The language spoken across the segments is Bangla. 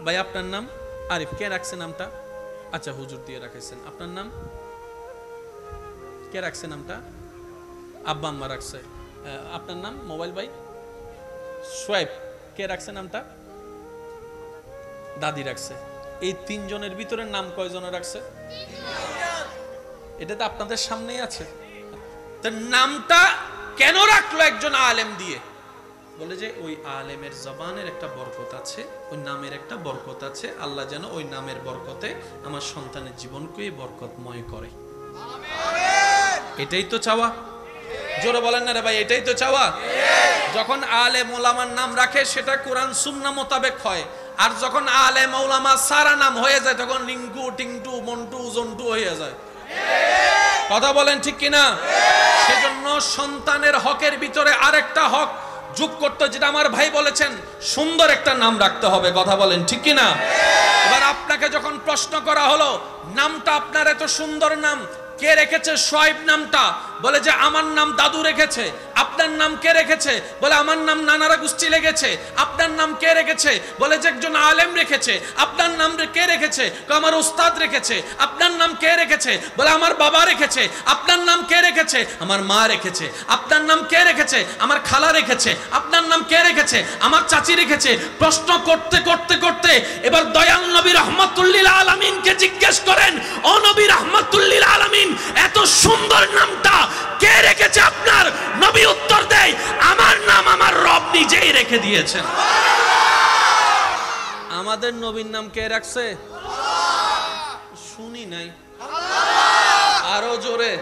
ভাই আপনার নাম আরিফ, কে রাখছে নামটা? আচ্ছা হুজুর দিয়ে রাখাইছেন। আপনার নাম কে রাখছে নামটা? আব্বা আম্মা রাখছে। আপনার নাম মোবাইল ভাই সোয়েব, কে রাখছে নামটা? দাদি রাখছে। এই তিনজনের ভিতরে নাম কয়জনে রাখছে? এটা তো আপনাদের সামনেই আছে। নামটা কেন রাখলো একজন আলেম দিয়ে? বলে যে ওই আলেমের জবানের একটা বরকত আছে, ওই নামের একটা বরকত আছে, আল্লাহ যেন ওই নামের বরকতে আমার সন্তানের জীবনকে বরকতময় করে। এটাই তো চাওয়া। জোরে বলেন না রে ভাই, এটাই তো চাওয়া। যখন আলেম ওলামার নাম রাখে সেটা কোরআন সুন্নাহ মোতাবেক হয়, আর যখন আলেম ওলামা সারা নাম হয়ে যায় তখন রিঙ্কু টিঙ্কু মন্টু জন্টু হয়ে যায়। কথা বলেন ঠিক কিনা? সেজন্য সন্তানের হকের ভিতরে আরেকটা হক যোগ করতে, যেটা আমার ভাই বলেছেন, সুন্দর একটা নাম রাখতে হবে। কথা বলেন ঠিক কিনা? এবার আপনাকে যখন প্রশ্ন করা হলো নামটা আপনার এত সুন্দর নাম কে রেখেছে? সোয়াইব নামটা। বলে যে আমার নাম দাদু রেখেছে। আপনার নাম কে রেখেছে? বলে আমার নাম নানারা গোষ্ঠী লেগেছে। আপনার নাম কে রেখেছে? বলে যে একজন আলেম রেখেছে। আপনার নাম কে রেখেছে? আমার উস্তাদ রেখেছে। আপনার নাম কে রেখেছে? বলে আমার বাবা রেখেছে। আপনার নাম কে রেখেছে? আমার মা রেখেছে। আপনার নাম কে রেখেছে? আমার খালা রেখেছে। আপনার নাম কে রেখেছে? আমার চাচি রেখেছে। প্রশ্ন করতে করতে করতে এবার দয়াল নবী রাহমাতুল্লিল আলামিনকে জিজ্ঞেস করেন, ও নবী রাহমাতুল্লিল আলামিন, এত সুন্দর নামটা কে রেখেছে আপনার? নবী উত্তর দেয়, আমার নাম আমার রব নিজেই রেখে দিয়েছেন। আমাদের নবীর নাম কে রাখছে? শুনি নাই। আরো জোরে,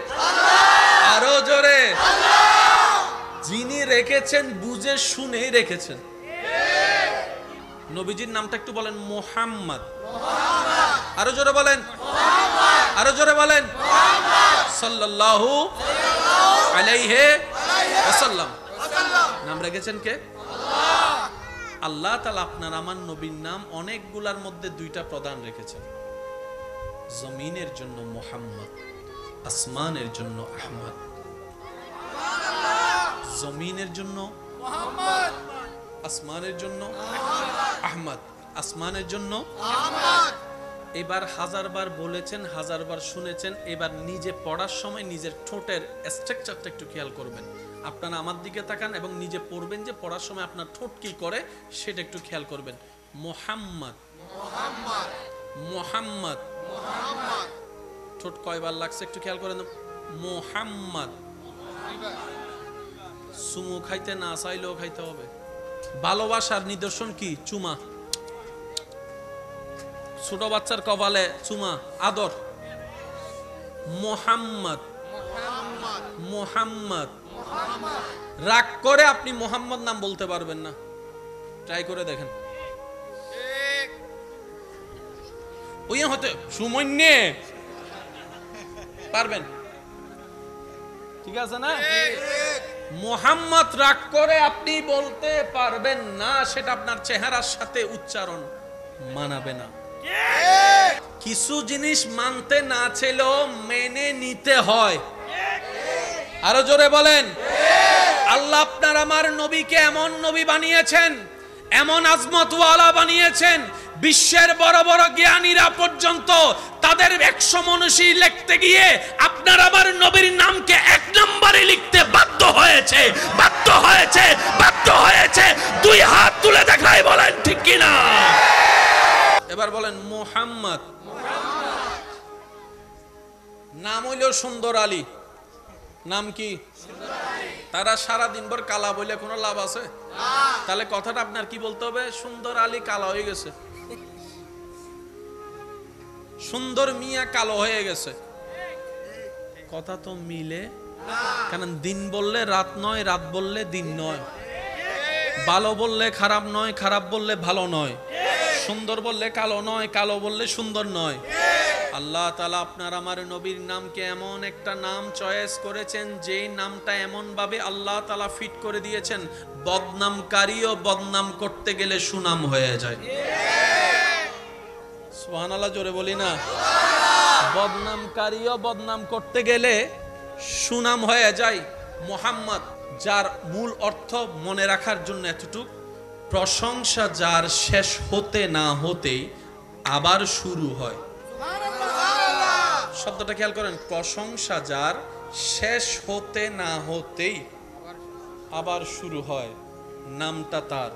আরো জোরে। যিনি রেখেছেন বুঝে শুনেই রেখেছেন। নবীজির নামটা একটু বলেন, মুহাম্মদ। আরো জোরে বলেন, আরো জোরে বলেন, সাল্লাল্লাহু আলাইহি ওয়াসাল্লাম। নাম রেখেছেন কে? আল্লাহ তাআলা আপনার আমার নবীর নাম অনেকগুলার মধ্যে দুইটা প্রধান রেখেছেন। জমিনের জন্য মুহাম্মদ, আসমানের জন্য আহমদ। জমিনের জন্য মুহাম্মদ, আসমানের জন্য আহমদ। আসমানের জন্য আহমদ। এবার হাজারবার বলেছেন, হাজারবার শুনেছেন। এবার নিজে পড়ার সময় নিজের ঠোঁটের স্ট্রাকচারটা একটু খেয়াল করবেন। আপনারা আমার দিকে তাকান এবং নিজে পড়বেন যে পড়ার সময় আপনার ঠোঁট কি করে সেটা একটু খেয়াল করবেন। মুহাম্মদ, মুহাম্মদ, মুহাম্মদ, মুহাম্মদ। ঠোঁট কয়বার লাগছে একটু খেয়াল করেন। মুহাম্মদ। সুমু খাইতে না চাইলেও খাইতে হবে। ভালোবাসার নিদর্শন কি? চুমা। ছোট বাচ্চার কপালে চুমা, আদর। মুহাম্মদ, মুহাম্মদ। রাগ করে আপনি মুহাম্মদ নাম বলতে পারবেন না, ট্রাই করে দেখেন। ওই হতে সুমন্যে পারবেন? ঠিক আছে না? মুহাম্মদ রাগ করে আপনি বলতে পারবেন না, সেটা আপনার চেহারার সাথে উচ্চারণ মানাবে না। কিছু জিনিস মানতে না চাইলেও মেনে নিতে হয়। আরো জোরে বলেন। আল্লাহ আপনার আমার নবীকে এমন নবী বানিয়েছেন, এমন আজমতওয়ালা বানিয়েছেন, বিশ্বের বড় বড় জ্ঞানীরা পর্যন্ত তাদের 100 মনীষী লিখতে গিয়ে আপনার আমার নবীর নামকে 1 নম্বরে লিখতে বাধ্য হয়েছে, বাধ্য হয়েছে, বাধ্য হয়েছে। 2 হাত তুলে দেখায় বলেন ঠিক কিনা? এবার বলেন মুহাম্মদ। নাম হইল সুন্দর আলী। নাম কি? তারা সারা দিন ভর কালা বলে কোনো লাভ আছে? তাহলে কথাটা আপনার কি বলতে হবে? সুন্দর আলী কালা হয়ে গেছে, সুন্দর মিয়া কালো হয়ে গেছে। কথা তো মিলে। কারণ দিন বললে রাত নয়, রাত বললে দিন নয়। ভালো বললে খারাপ নয়, খারাপ বললে ভালো নয়। সুন্দর বললে কালো নয়, কালো বললে সুন্দর নয়। আল্লাহ তাআলা আপনার আমার নবীর নামকে এমন একটা নাম চয়েস করেছেন, যেই নামটা এমন ভাবে আল্লাহ তাআলা ফিট করে দিয়েছেন, বদনামকারীও বদনাম করতে গেলে সুনাম হয়ে যায়। সুবহানাল্লাহ, জোরে বলি না? বদনামকারীও বদনাম করতে গেলে সুনাম হয়ে যায়। মুহাম্মদ, যার মূল অর্থ মনে রাখার জন্য এতটুক প্রশংসা যার শেষ হতে না হতেই আবার শুরু হয়। শব্দটা খেয়াল করেন, প্রশংসা যার শেষ হতে না হতেই আবার শুরু হয়, নামটা তার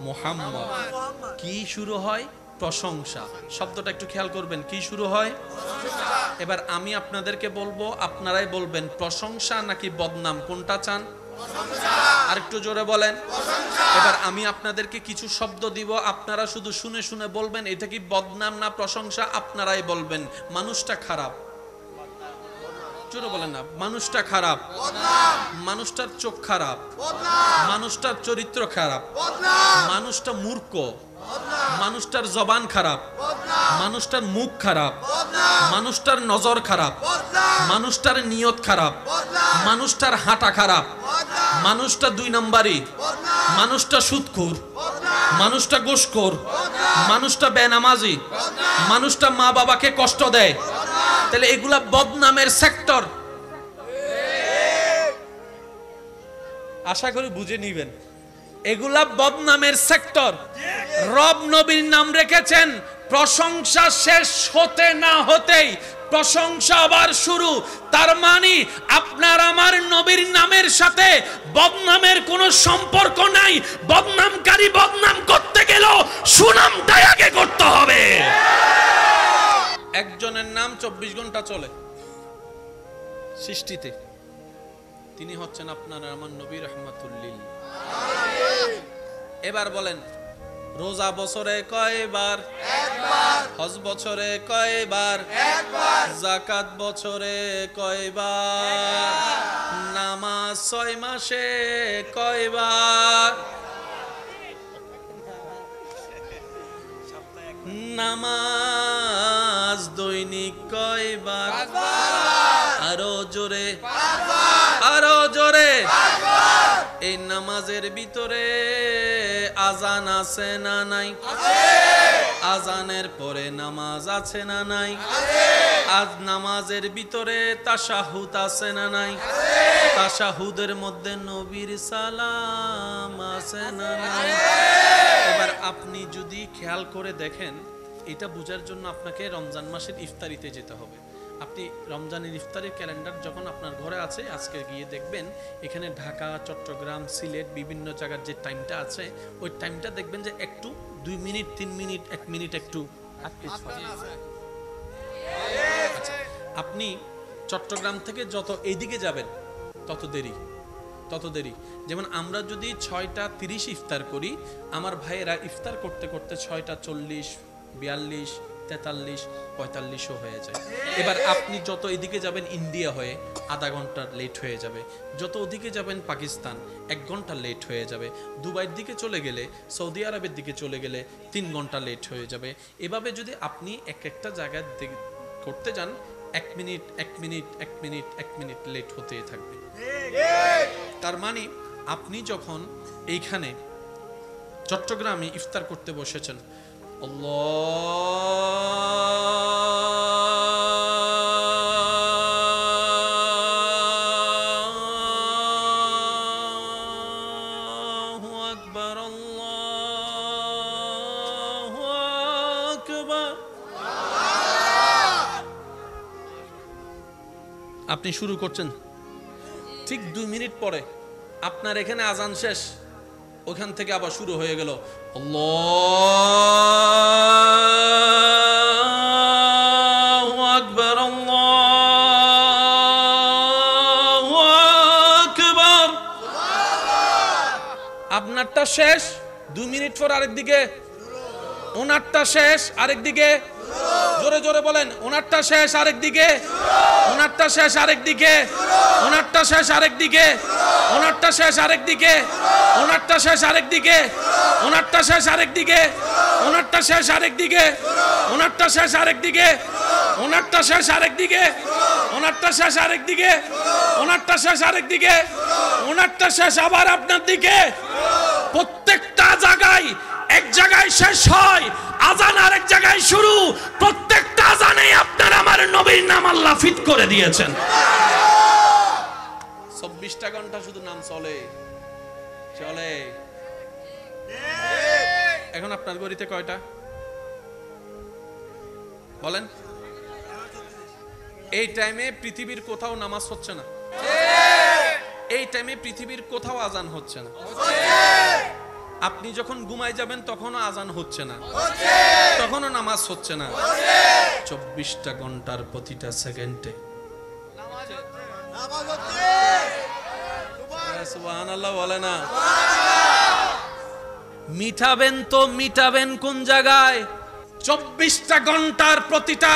মুহাম্মদ। কি শুরু হয়? প্রশংসা। শব্দটা একটু খেয়াল করবেন, কি শুরু হয়? এবার আমি আপনাদেরকে বলবো, আপনারাই বলবেন প্রশংসা নাকি বদনাম, কোনটা চান? আর একটু জোরে বলেন। এবার আমি আপনাদেরকে কিছু শব্দ দিব, আপনারা শুধু শুনে শুনে বলবেন এটা কি বদনাম না প্রশংসা। আপনারাই বলবেন। মানুষটা খারাপ, জোরে বলেন না। মানুষটা খারাপ, মানুষটার চোখ খারাপ, মানুষটার চরিত্র খারাপ, মানুষটা মূর্খ, মানুষটার জবান খারাপ, মানুষটার মুখ খারাপ, মানুষটার নজর খারাপ, মানুষটার নিয়ত খারাপ, মানুষটার হাঁটা খারাপ, মানুষটা 2 নম্বরই, মানুষটা সুদখোর, মানুষটা ঘুষখোর, মানুষটা বেনামাজি, মানুষটা মা বাবাকে কষ্ট দেয়। তাহলে এগুলা বদনামের সেক্টর। আশা করি বুঝে নিবেন, এগুলা বদনামের সেক্টর। রব নবীর নাম রেখেছেন, প্রশংসা শেষ হতে না হতেই প্রশংসা আবার শুরু। তার মানে আপনার আমার নবীর নামের সাথে বদনামের কোনো সম্পর্ক নাই। বদনামকারী বদনাম করতে গেলেও সুনামটাই আগে করতে হবে। একজনের নাম 24 ঘন্টা চলে সৃষ্টিতে, তিনি হচ্ছেন আপনার আমার নবী রাহমাতুল লিল। এবার বলেন, রোজা বছরে কয়বার? একবার। হজ বছরে কয়বার? একবার। যাকাত বছরে কয়বার? নামাজ 6 মাসে কয়বার? নামাজ দৈনিক কয়বার? আরো জোরে, আরো জোরে। এই নামাজের ভিতরে আজান আছে না নাই? আজানের পরে নামাজ আছে না নাই? আজ নামাজের ভিতরে তাশাহুদ আছে না নাই? তাশাহুদের মধ্যে নবীর সালাম আছে না নাই? এবার আপনি যদি খেয়াল করে দেখেন, এটা বোঝার জন্য আপনাকে রমজান মাসের ইফতারিতে যেতে হবে। আপনি রমজানের ইফতারের ক্যালেন্ডার যখন আপনার ঘরে আছে, আজকে গিয়ে দেখবেন এখানে ঢাকা, চট্টগ্রাম, সিলেট বিভিন্ন জায়গার যে টাইমটা আছে, ওই টাইমটা দেখবেন যে একটু 2 মিনিট 3 মিনিট 1 মিনিট একটু আপনি চট্টগ্রাম থেকে যত এইদিকে যাবেন তত দেরি। যেমন আমরা যদি 6টা 30 ইফতার করি, আমার ভাইয়েরা ইফতার করতে করতে 6টা 40, 42, 43, 45 হয়ে যায়। এবার আপনি যত এদিকে যাবেন ইন্ডিয়া হয়ে আধা ঘন্টা লেট হয়ে যাবে, যত ওদিকে যাবেন পাকিস্তান 1 ঘন্টা লেট হয়ে যাবে, দুবাইয়ের দিকে চলে গেলে, সৌদি আরবের দিকে চলে গেলে 3 ঘন্টা লেট হয়ে যাবে। এভাবে যদি আপনি একটা জায়গায় করতে যান, 1 minute 1 minute 1 minute 1 minute late হতে থাকবে। তার মানে আপনি যখন এইখানে চট্টগ্রামে ইফতার করতে বসেছেন, আল্লাহু আকবার, আল্লাহু আকবার, আপনি শুরু করছেন, ঠিক 2 মিনিট পরে আপনার এখানে আজান শেষ, ওখান থেকে আবার শুরু হয়ে গেল আল্লাহু আকবার, আল্লাহু আকবার। আপনারটা শেষ, 2 মিনিট পর আরেকদিকে, ওনারটা শেষ আরেকদিকে, জোরে জোরে বলেন, ওনারটা শেষ আরেকদিকে, ওনারটা শেষ আরেকদিকে, ওনারটা শেষ আরেকদিকে, ওনারটা শেষ আরেকদিকে, ওনারটা শেষ আরেকদিকে, ওনারটা শেষ আরেকদিকে, ওনারটা শেষ আরেকদিকে, ওনারটা শেষ আরেকদিকে, ওনারটা শেষ আরেকদিকে, ওনারটা শেষ আরেকদিকে, ওনারটা শেষ আরেকদিকে, ওনারটা শেষ আবার আপনার দিকে। প্রত্যেকটা জায়গায়, এক জায়গায় শেষ হয় আজান, আরেক জায়গায় শুরু। প্রত্যেকটা আজানে আপনার আমার নবীর নাম আল্লাহ ফিট করে দিয়েছেন। 24টা ঘন্টা শুধু নাম চলে চলে। এখন আপনার গড়িতে কয়টা বলেন? এই টাইমে পৃথিবীর কোথাও নামাজ হচ্ছে না, এই টাইমে পৃথিবীর কোথাও আজান হচ্ছে না। আপনি যখন ঘুমায় যাবেন তখনও আজান হচ্ছে না, তখনও নামাজ হচ্ছে না। 24টা ঘন্টার প্রতিটা সেকেন্ডে সুবহানাল্লাহ বলে না? মিটাবেন তো মিটাবেন কোন জায়গায়? 24টা ঘন্টার প্রতিটা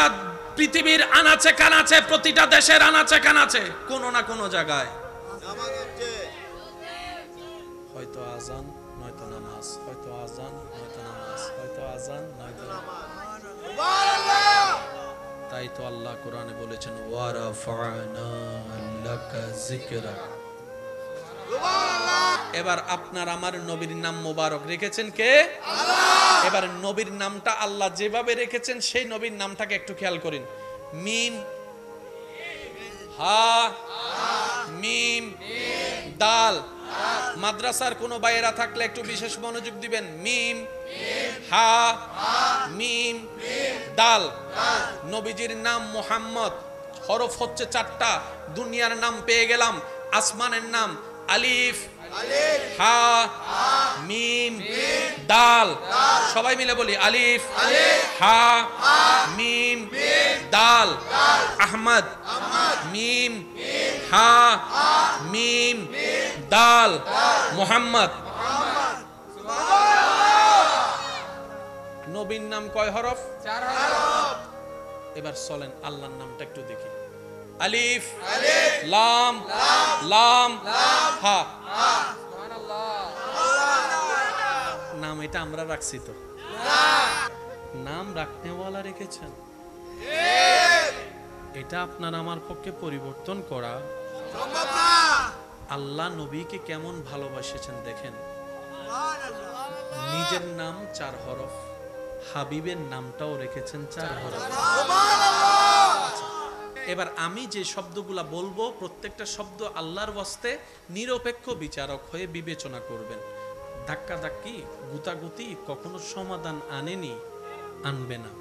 পৃথিবীর আনাচে কানাচে, প্রতিটা দেশের আনাচে কানাচে কোন না কোন জায়গায় হয়তো আজান নয়তো নামাজ, হয়তো আজান নয়তো নামাজ, হয়তো আজান নয়তো নামাজ। তাই তো আল্লাহ কোরআনে বলেছেন ওয়ারাফা'না লাকা যিকরাক। এবার আপনার আমার নবীর নাম মোবারক রেখেছেন কে? আল্লাহ। এবার নবীর নামটা আল্লাহ যেভাবে রেখেছেন সেই নবীর নামটাকে একটু খেয়াল করেন। মিম হা মিম দাল। মাদ্রাসার কোনো বাইরা থাকলে একটু বিশেষ মনোযোগ দিবেন। মিম হা মিম দাল। নবীজির নাম মুহাম্মদ, হরফ হচ্ছে 4টা। দুনিয়ার নাম পেয়ে গেলাম, আসমানের নাম আলিফ হা মিম দাল। সবাই মিলে বলি আলিফ হা মিম দাল। আহমদ মিম হা মিম দাল। মুহাম্মদ। নবীর নাম কয় হরফ? 4 হরফ। এবার চলেন আল্লাহর নামটা একটু দেখি। আলিফ লাম লাম হা। নাম এটা আমরা রাখছি তো? নাম রাখনেওয়ালা রেখেছেন। এটা আপনার আমার পক্ষে পরিবর্তন করা সম্ভব না। আল্লাহ নবীকে কেমন ভালোবাসেছেন দেখেন। নিজের নাম 4 হরফ, হাবিবের নামটাও রেখেছেন 4 হরফ। এবার আমি যে শব্দগুলা বলবো প্রত্যেকটা শব্দ আল্লাহর ওয়াস্তে নিরপেক্ষ বিচারক হয়ে বিবেচনা করবেন। ধাক্কা ধাক্কি গুতাগুতি কখনো সমাধান আনেনি, আনবে না।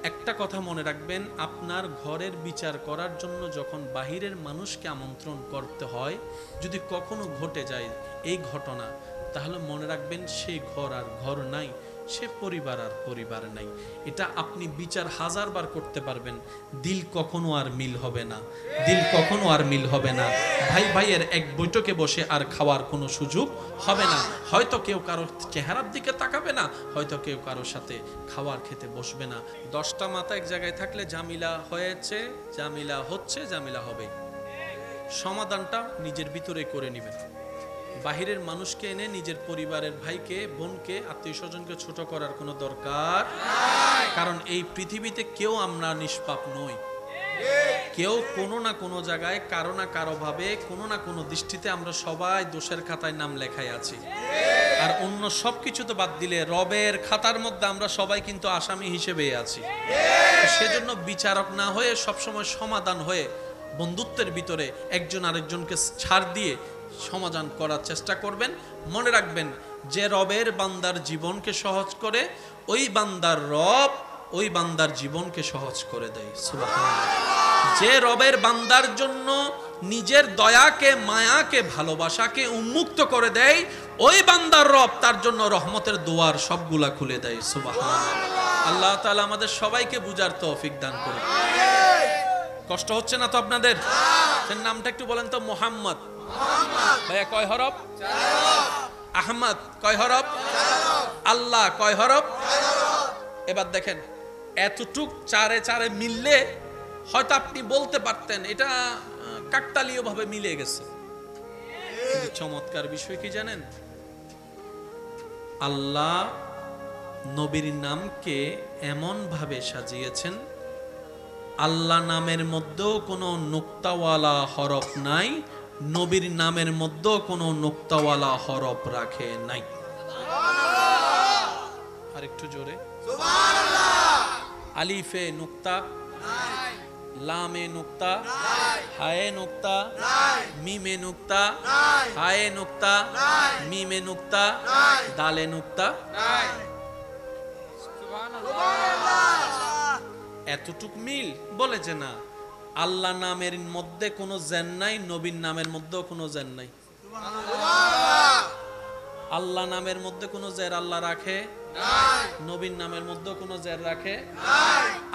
একটা কথা মনে রাখবেন, আপনার ঘরের বিচার করার জন্য যখন বাহিরের মানুষকে আমন্ত্রণ করতে হয়, যদি কখনো ঘটে যায় এই ঘটনা, তাহলে মনে রাখবেন সেই ঘর আর ঘর নাই, সে পরিবার আর পরিবার নাই। এটা আপনি বিচার 1000 বার করতে পারবেন, দিল কখনো আর মিল হবে না, দিল কখনো আর মিল হবে না। ভাই ভাইয়ের এক বৈঠকে বসে আর খাওয়ার কোনো সুযোগ হবে না। হয়তো কেউ কারোর চেহারার দিকে তাকাবে না, হয়তো কেউ কারোর সাথে খাওয়ার খেতে বসবে না। 10টা মাথা এক জায়গায় থাকলে জামিলা হয়েছে, জামিলা হচ্ছে, জামিলা হবে। সমাধানটা নিজের ভিতরে করে নেবেন। বাহিরের মানুষকে এনে নিজের পরিবারের ভাইকে, বোনকে, আত্মীয় স্বজনকে ছোট করার কোনো দরকার নাই। কারণ এই পৃথিবীতে কেউ আমরা নিষ্পাপ নই। কেউ কোনো না কোনো জায়গায় কারো না কারো ভাবে কোনো না কোনো দৃষ্টিতে আমরা সবাই দোষের খাতায় নাম লেখাই আছি। আর অন্য সবকিছু তো বাদ দিলে রবের খাতার মধ্যে আমরা সবাই কিন্তু আসামি হিসেবে আছি। সেজন্য বিচারক না হয়ে সবসময় সমাধান হয়ে বন্ধুত্বের ভিতরে একজন আরেকজনকে ছাড় দিয়ে সমাধান করার চেষ্টা করবেন। মনে রাখবেন, যে রবের বান্দার জীবনকে সহজ করে, ওই বান্দার রব ওই বান্দার জীবনকে সহজ করে দেয়। সুবহানাল্লাহ। যে রবের বান্দার জন্য নিজের দয়াকে, মায়াকে, ভালোবাসাকে উন্মুক্ত করে দেয়, ওই বান্দার রব তার জন্য রহমতের দুয়ার সবগুলা খুলে দেয়। সুবহানাল্লাহ। আল্লাহ তাআলা আমাদের সবাইকে বুঝার তৌফিক দান করুন। কষ্ট হচ্ছে না তো আপনাদের? নামটা একটু বলেন তো। মুহাম্মদ ভাইয়া কয় হরফ? 4 হরফ। আহমদ কয় হরফ? 4 হরফ। আল্লাহ কয় হরফ? 4 হরফ। এবার দেখেন, এতটুক 4-4 মিললে হয়তো আপনি বলতে পারতেন এটা কাকতালীয় ভাবে মিলে গেছে। কিন্তু চমৎকার বিষয় কি জানেন? আল্লাহ নবীর নামকে এমন ভাবে সাজিয়েছেন, আল্লাহ নামের মধ্যেও কোনো নুক্তাওয়ালা হরফ নাই, নবীর নামের মধ্যেও কোনো নুক্তাওয়ালা হরফ রাখে নাই। আর একটু জোরে সুবহানাল্লাহ। আলিফে নুক্তা নাই, লামে নুক্তা, হায়ে নুক্তা, মিমে নুক্তা, হায়ে নুক্তা, মিমে নুক্তা, দালে নুক্তা। এতটুক মিল বলেছে না। আল্লাহ নামের মধ্যে কোনো জেন নাই, নবীর নামের মধ্যেও কোনো জেন নাই। আল্লাহ নামের মধ্যে কোনো জের আল্লাহ রাখে, নবীর নামের মধ্যে কোনো জের রাখে।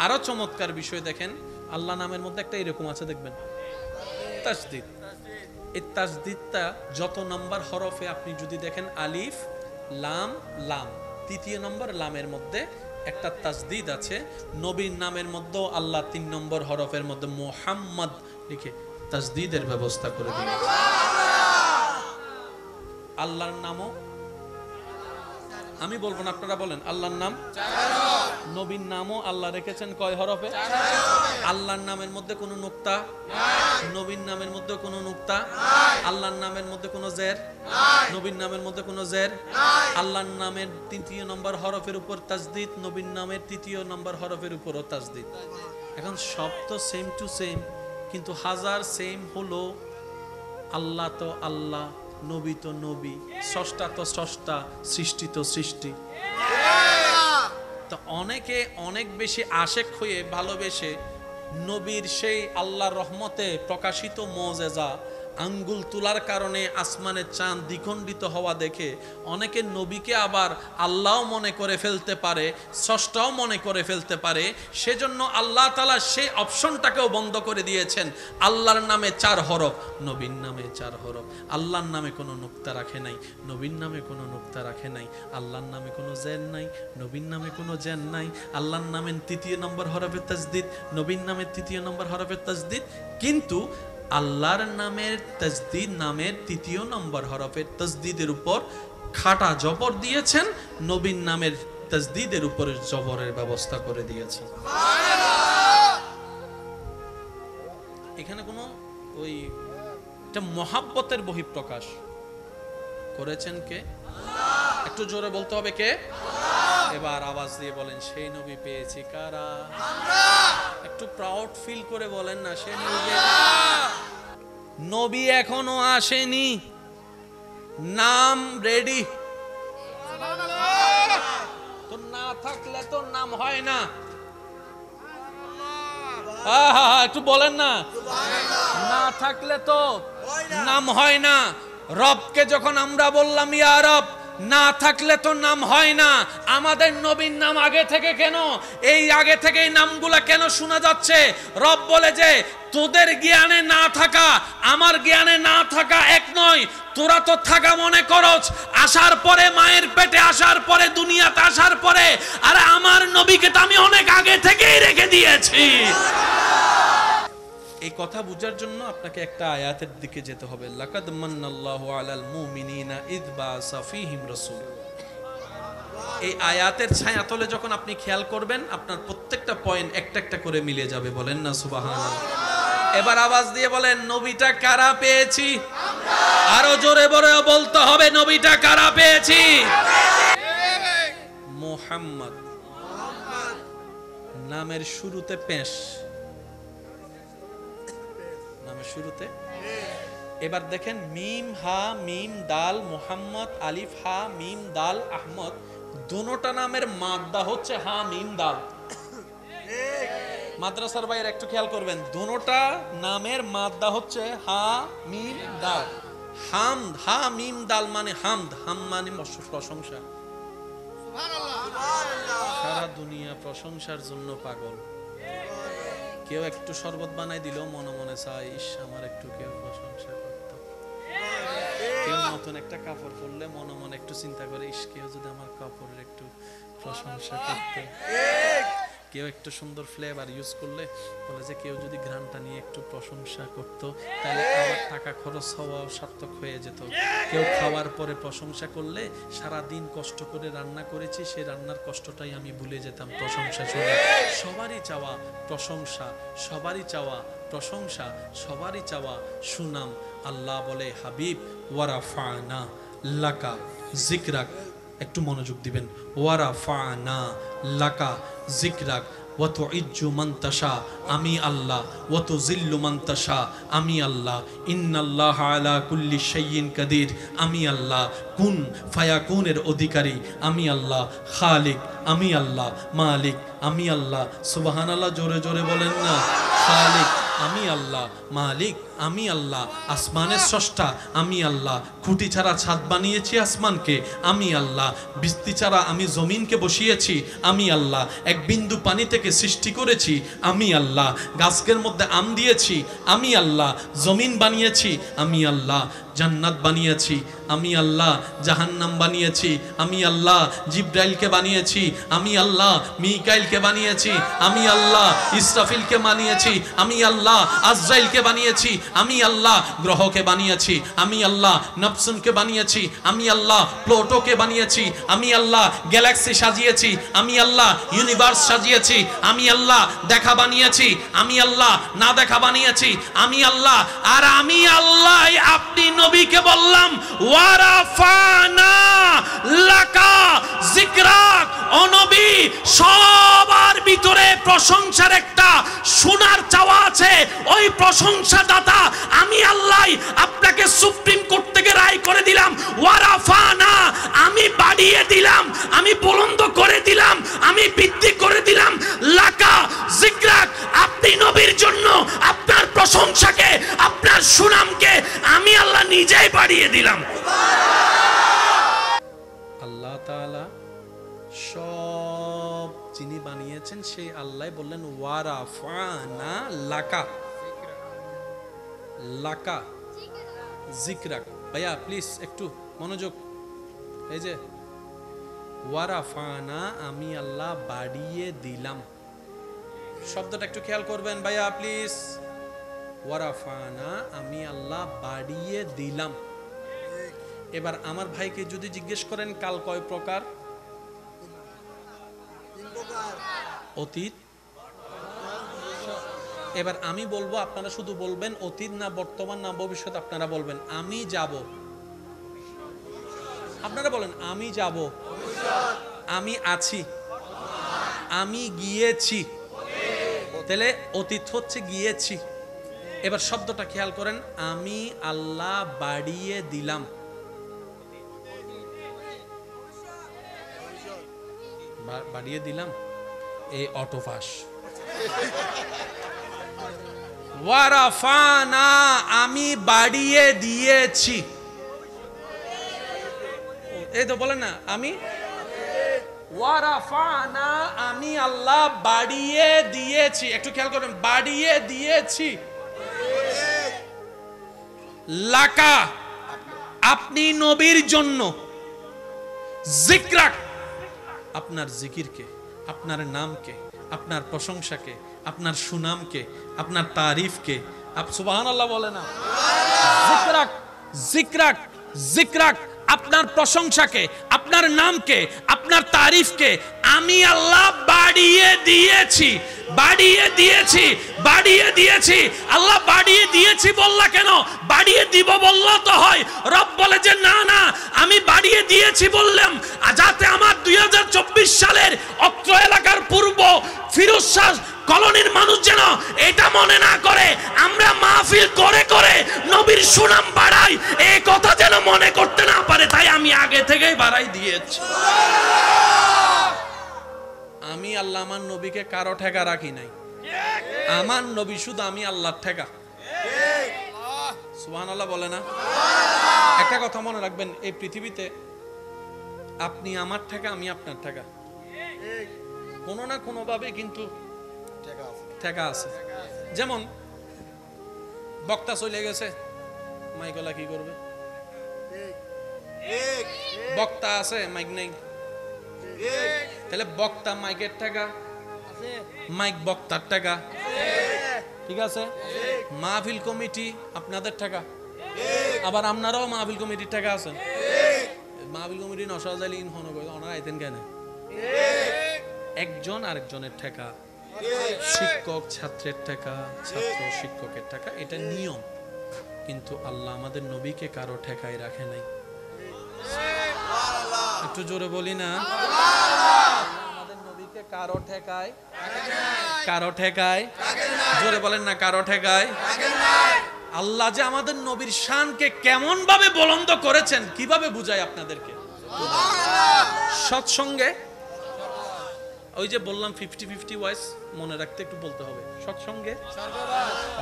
আরো চমৎকার বিষয় দেখেন, আল্লাহ নামের মধ্যে একটা এরকম আছে দেখবেন, তাসদিদ। এই তাসদিদটা যত নাম্বার হরফে আপনি যদি দেখেন, আলিফ লাম লাম, তৃতীয় নম্বর লামের মধ্যে একটা তাসদিদ আছে। নবীর নামের মধ্যেও আল্লাহ 3 নম্বর হরফের মধ্যে মুহাম্মদ লিখে তাসদিদের ব্যবস্থা করে দিয়েছে। আল্লাহর নামও আমি বলবো না, আপনারা বলেন। আল্লাহর নাম, নবীর নামও আল্লাহ রেখেছেন কয় হরফে? আল্লাহর নামের মধ্যে কোনো নুক্তা, নবীর নামের মধ্যে কোনো নুক্তা, আল্লাহর নামের মধ্যে কোনো জের, নবীর নামের মধ্যে কোনো জের। আল্লাহর নামের 3য় নম্বর হরফের উপর তাসদিদ, নবীর নামের 3য় নম্বর হরফের উপরও তাসদিদ। এখন সব তো সেম টু সেম, কিন্তু হাজার সেম হলো। আল্লাহ তো আল্লাহ, নবী তো নবী, স্রষ্টা তো স্রষ্টা, সৃষ্টি তো সৃষ্টি। তো অনেকে অনেক বেশি আশেক হয়ে ভালোবেসে নবীর সেই আল্লাহর রহমতে প্রকাশিত মুজিজা, আঙ্গুল তোলার কারণে আসমানের চাঁদ দ্বিখণ্ডিত হওয়া দেখে অনেকে নবীকে আবার আল্লাহও মনে করে ফেলতে পারে, স্রষ্টাও মনে করে ফেলতে পারে। সেজন্য আল্লাহ তাআলা সেই অপশনটাকেও বন্ধ করে দিয়েছেন। আল্লাহর নামে 4 হরফ, নবীর নামে 4 হরফ। আল্লাহর নামে কোনো নুক্তা রাখে নাই, নবীর নামে কোনো নুক্তা রাখে নাই। আল্লাহর নামে কোনো জের নাই, নবীর নামে কোনো জের নাই। আল্লাহর নামের 3য় নম্বর হরফের তাসদিদ, নবীর নামের 3য় নম্বর হরফের তাসদিদ। কিন্তু আল্লাহর নামের তাসদিদ, নামের 3য় নম্বর হরফের তাসদিদের উপর খাটা জবর দিয়েছেন, নবীর নামের তাসদিদের উপরে জবরের ব্যবস্থা করে দিয়েছেন। এখানে কোনো ওই এটা মহাব্বতের বহিঃপ্রকাশ করেছেন কে? একটু জোরে বলতে হবে কে? এবার আওয়াজ দিয়ে বলেন, সেই নবী পেয়েছি কারা? একটু প্রাউড ফিল করে বলেন না, সেই নবী। নবী এখনো আসেনি, নাম রেডি। তো না থাকলে তো নাম হয় না। একটু বলেন না, না থাকলে তো নাম হয় না। রবকে যখন আমরা বললাম ইয়া রব, না থাকলে তো নাম হয় না। আমাদের নবীর নাম আগে থেকে কেন, এই আগে থেকে এই নামগুলা কেন শোনা যাচ্ছে? রব বলে যে তোদের জ্ঞানে না থাকা, আমার জ্ঞানে না থাকা এক নয়। তোরা তো থাকা মনে করছ আসার পরে, মায়ের পেটে আসার পরে, দুনিয়াতে আসার পরে। আরে আমার নবীকে তো আমি অনেক আগে থেকেই রেখে দিয়েছি। এই কথা বোঝার জন্য আপনাকে একটা আয়াতের দিকে যেতে হবে। লাকাদ মান্নাল্লাহু আলাল মুমিনিনা ইয বাআসা ফীহিম রাসূল। এই আয়াতের ছায়াতলে যখন আপনি খেয়াল করবেন, আপনার প্রত্যেকটা পয়েন্ট একটা একটা করে মিলে যাবে। বলেন না সুবহানাল্লাহ। এবার আওয়াজ দিয়ে বলেন, নবীটা কারা পেয়েছি? আরো জোরে বলে বলতে হবে, নবীটা কারা পেয়েছি? মুহাম্মদ। নামের শুরুতে পেশ, নামের শুরুতে। এবার দেখেন, মিম হা মিম দাল মুহাম্মদ, আলিফ হা মিম দাল আহমদ। দুটোটা নামের মাদ্দা হচ্ছে হা মিম দাল। মাদ্রাসার বাইরে একটু খেয়াল করবেন, দুটোটা নামের মাদ্দা হচ্ছে হা মিম দাল। হামদ, হা মিম দাল মানে হামদ, হাম মানে প্রশংসা। সারা দুনিয়া প্রশংসার জন্য পাগল। কেউ একটু শরবত বানাই দিল, মনে মনে চাই, ইস আমার একটু কেউ প্রশংসা করতো। কেউ নতুন একটা কাপড় পরলে মনে মনে একটু চিন্তা করে, ইস কেউ যদি আমার কাপড়ের একটু প্রশংসা করতো। কেউ একটু সুন্দর ফ্লেভার ইউজ করলে বলে যে কেউ যদি ঘ্রাণটা নিয়ে একটু প্রশংসা করতো, তাহলে আমার টাকা খরচ হওয়া সার্থক হয়ে যেত। কেউ খাওয়ার পরে প্রশংসা করলে, সারা দিন কষ্ট করে রান্না করেছি, সেই রান্নার কষ্টটাই আমি ভুলে যেতাম প্রশংসা শুনে। সবারই চাওয়া প্রশংসা, সবারই চাওয়া প্রশংসা, সবারই চাওয়া সুনাম। আল্লাহ বলে, হাবিব ওয়ারাফানা লাকা যিকরাক। একটু মনোযোগ দিবেন। ওয়ারাফানা লাকা যিকরাক। ওয়া তুইজ্জু মান তাশা, আমি আল্লাহ, ওয়া তুযিল্লু মান তাশা, আমি আল্লাহ, ইন্নাল্লাহা আলা কুল্লি শাইইন কাদির, আমি আল্লাহ, কুন ফায়াকুনের অধিকারী আমি আল্লাহ, খালিক আমি আল্লাহ, মালিক আমি আল্লাহ। সুবহানাল্লাহ, জোরে জোরে বলেন না। খালিক আমি আল্লাহ, মালিক আমি আল্লাহ, আসমানের স্রষ্টা আমি আল্লাহ, খুঁটি ছাড়া ছাদ বানিয়েছি আসমানকে আমি আল্লাহ, বৃষ্টি ছাড়া আমি জমিনকে বসিয়েছি আমি আল্লাহ, এক বিন্দু পানি থেকে সৃষ্টি করেছি আমি আল্লাহ, গাছের মধ্যে আম দিয়েছি আমি আল্লাহ, জমিন বানিয়েছি আমি আল্লাহ, জান্নাত বানিয়েছি আমি আল্লাহ, জাহান্নাম বানিয়েছি আমি আল্লাহ, জিব্রাইলকে বানিয়েছি আমি আল্লাহ, মিকাইলকে বানিয়েছি আমি আল্লাহ, ইসরাফিলকে বানিয়েছি আমি আল্লাহ, আজরাইলকে বানিয়েছি আমি আল্লাহ, গ্রহকে বানিয়েছি আমি আল্লাহ, নফসুনকে বানিয়েছি আমি আল্লাহ, প্লুটোকে বানিয়েছি আমি আল্লাহ, গ্যালাক্সি সাজিয়েছি আমি আল্লাহ, ইউনিভার্স সাজিয়েছি আমি আল্লাহ, দেখা বানিয়েছি আমি আল্লাহ, না দেখা বানিয়েছি আমি আল্লাহ। আর আমি আল্লাহ আপনি নবীকে বললাম ওয়ারাফানা লাকা যিকরাক, ও নবী সবার ভিতরে প্রশংসার একটা শোনার চাওয়া আছে, ওই প্রশংসা দাতা আমি আল্লাহ আপনাকে সুপ্রিম কোর্ট থেকে রায় করে দিলাম। ওয়ারাফানা, আমি বাড়িয়ে দিলাম, আমি বুলন্দ করে দিলাম, আমি বৃদ্ধি করে দিলাম লাকা যিকরাক, আপনি নবীর জন্য আপনার প্রশংসাকে, আপনার সুনামকে আমি আল্লাহ নিজেই বাড়িয়ে দিলাম। আল্লাহ তাআলা সব যিনি বানিয়েছেন সেই আল্লাহ বললেন ওয়ারাফানা লাকা, লাকা যিকরাক। ভাইয়া প্লিজ একটু মনোযোগ, এই যে ওয়ারাফানা আমি আল্লাহ বাড়িয়ে দিলাম, শব্দটা একটু খেয়াল করবেন ভাইয়া প্লিজ। ওয়ারাফানা আমি আল্লাহ বাড়িয়ে দিলাম। এবার আমার ভাইকে যদি জিজ্ঞেস করেন কাল কয় প্রকার? অতীত। এবার আমি বলবো, আপনারা শুধু বলবেন অতীত না বর্তমান না ভবিষ্যৎ, আপনারা বলবেন আমি যাব, আপনারা বলেন আমি যাব, আমি আছি, আমি গিয়েছি, তাহলে অতীত হচ্ছে গিয়েছি। এবার শব্দটা খেয়াল করেন, আমি আল্লাহ বাড়িয়ে দিলাম, বাড়িয়ে দিলাম এই অটোপাস। ওয়ারাফানা আমি বাড়িয়ে দিয়েছি, এই তো বলেন না আমি ওয়ারাফানা আমি আল্লাহ বাড়িয়ে দিয়েছি, একটু খেয়াল করেন বাড়িয়ে দিয়েছি। লাকা আপনি নবীর জন্য, যিকরাক আপনার জিকিরকে, আপনার নামকে, আপনার প্রশংসাকে, আপনার সুনামকে, আপনার তারিফকে, সুবহানাল্লাহ বলে না। যিকরাক, যিকরাক, যিকরাক আপনার প্রশংসাকে, আপনার নামকে, আপনার তারিফকে আমি আল্লাহ বাড়িয়ে দিয়েছি, বাড়িয়ে দিয়েছি, বাড়িয়ে দিয়েছি। আল্লাহ বাড়িয়ে দিয়েছি বললা কেন? বাড়িয়ে দিব বললো তো হয়। রব বলে যে না না আমি বাড়িয়ে দিয়েছি বললাম যাতে আমার 2024 সালের অত্র এলাকার পূর্ব ফিরোজ শাহ কলোনির মানুষ যেন এটা মনে না করে আমরা মাহফিল করে করে নবীর সুনাম বাড়াই, এই কথা যেন মনে করতে না পারে, তাই আমি আগে থেকেই বাড়াই দিয়েছি। আমি আল্লাহ আমার নবীকে কারো ঠেকা রাখি নাই, আমার নবী শুধু আমি আল্লাহর ঠেকা। সুবহানাল্লাহ বলে না। একটা কথা মনে রাখবেন, এই পৃথিবীতে আপনি আমার ঠেকা, আমি আপনার ঠেকা, কোনো না কোনো ভাবে কিন্তু ঠেকা আছে। যেমন বক্তা চলে গেছে, মাইকলা কি করবে? বক্তা আছে মাইক নেই, তাহলে বক্তা মাইকের টাকা, মাইক বক্তার টাকা, ঠিক আছে? মাহফিল কমিটি আপনাদের টাকা, আবার আপনারাও মাহফিল কমিটির টাকা আছেন। মাহফিল কমিটি নসাজালিন ওনারা আইতেন কেন? একজন আরেকজনের টাকা, শিক্ষক ছাত্রের টাকা, ছাত্র শিক্ষকের টাকা, এটা নিয়ম। কিন্তু আল্লাহ আমাদের নবীকে কারো ঠেকায় রাখে নাই। একটু জোরে বলি না। আমাদের নবীকে কাউকে কারো ঠেকায়, কারো ঠেকায়, জোরে বলেন না কারো ঠেকায়। আল্লাহ যে আমাদের নবীর শানকে কেমন ভাবে বুলন্দ করেছেন কিভাবে বুঝাই আপনাদেরকে। সৎসঙ্গে ওই যে বললাম 50-50 ওয়াইস মনে রাখতে একটু বলতে হবে। সৎসঙ্গে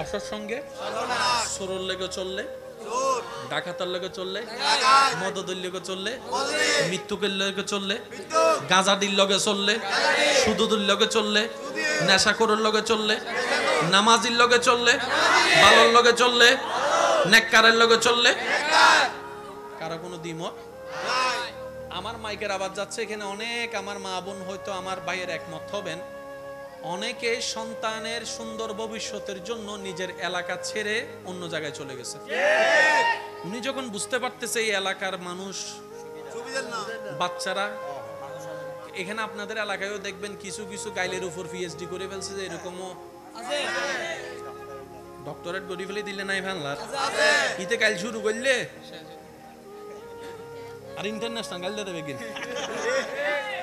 অসৎসঙ্গে, সরল লেগে চললে, ডাকাতার লেগে চললে, মদদের লেগে চললে, মৃত্যুকের লেগে চললে, গাঁজাদির লগে চললে, সুদুদের লগে চললে, নেশাখোরের লগে চললে, নামাজির লগে চললে, ভালোর লগে চললে, নেককারের লগে চললে, কারো কোনো দ্বিমত। আমার মাইকের আওয়াজ যাচ্ছে, এখানে অনেক আমার মা বোন হয়তো আমার ভাইয়ের একমত হবেন। অনেকে সন্তানের সুন্দর ভবিষ্যতের জন্য নিজের এলাকা ছেড়ে অন্য জায়গায় চলে গেছে। উনি যখন বুঝতে পারতেছে এই এলাকার মানুষ, বাচ্চারা, এখানে আপনাদের এলাকায়ও দেখবেন কিছু কিছু গাইলের উপর পিএইচডি করে ফেলছে, যে এরকমও ডক্টরেট করে ফেলে দিলে নাই ফেললার ইতে কাল শুরু করলে আর ইন্টারন্যাশনাল গাইল দেবে কিনা।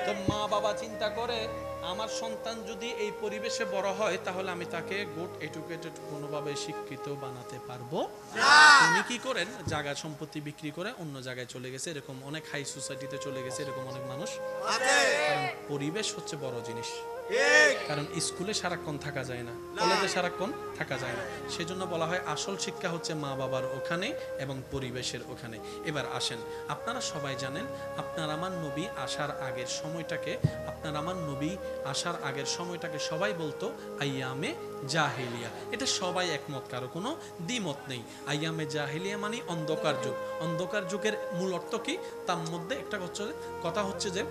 তো মা বাবা চিন্তা করে আমার সন্তান যদি এই পরিবেশে বড় হয় তাহলে আমি তাকে গুড এডুকেটেড কোনোভাবে শিক্ষিত বানাতে পারবো না। উনি কি করেন, জায়গা সম্পত্তি বিক্রি করে অন্য জায়গায় চলে গেছে, এরকম অনেক হাই সোসাইটিতে চলে গেছে, এরকম অনেক মানুষ আছে। কারণ পরিবেশ হচ্ছে বড় জিনিস, কারণ স্কুলে সারাক্ষণ থাকা যায় না, কলেজে সারাক্ষণ থাকা যায় না। সেজন্য বলা হয় আসল শিক্ষা হচ্ছে মা বাবার ওখানে এবং পরিবেশের ওখানে। এবার আসেন, আপনারা সবাই জানেন আপনার আমার নবী আসার আগের সময়টাকে, আপনার আমার নবী আসার আগের সময়টাকে সবাই বলতো আইয়ামে জাহেলিয়া। এটা সবাই একমত, কারো কোনো দ্বিমত নেই। আইয়ামে জাহেলিয়া মানে অন্ধকার যুগ। অন্ধকার যুগের মূল অর্থ কি? তার মধ্যে একটা কথা হচ্ছে যে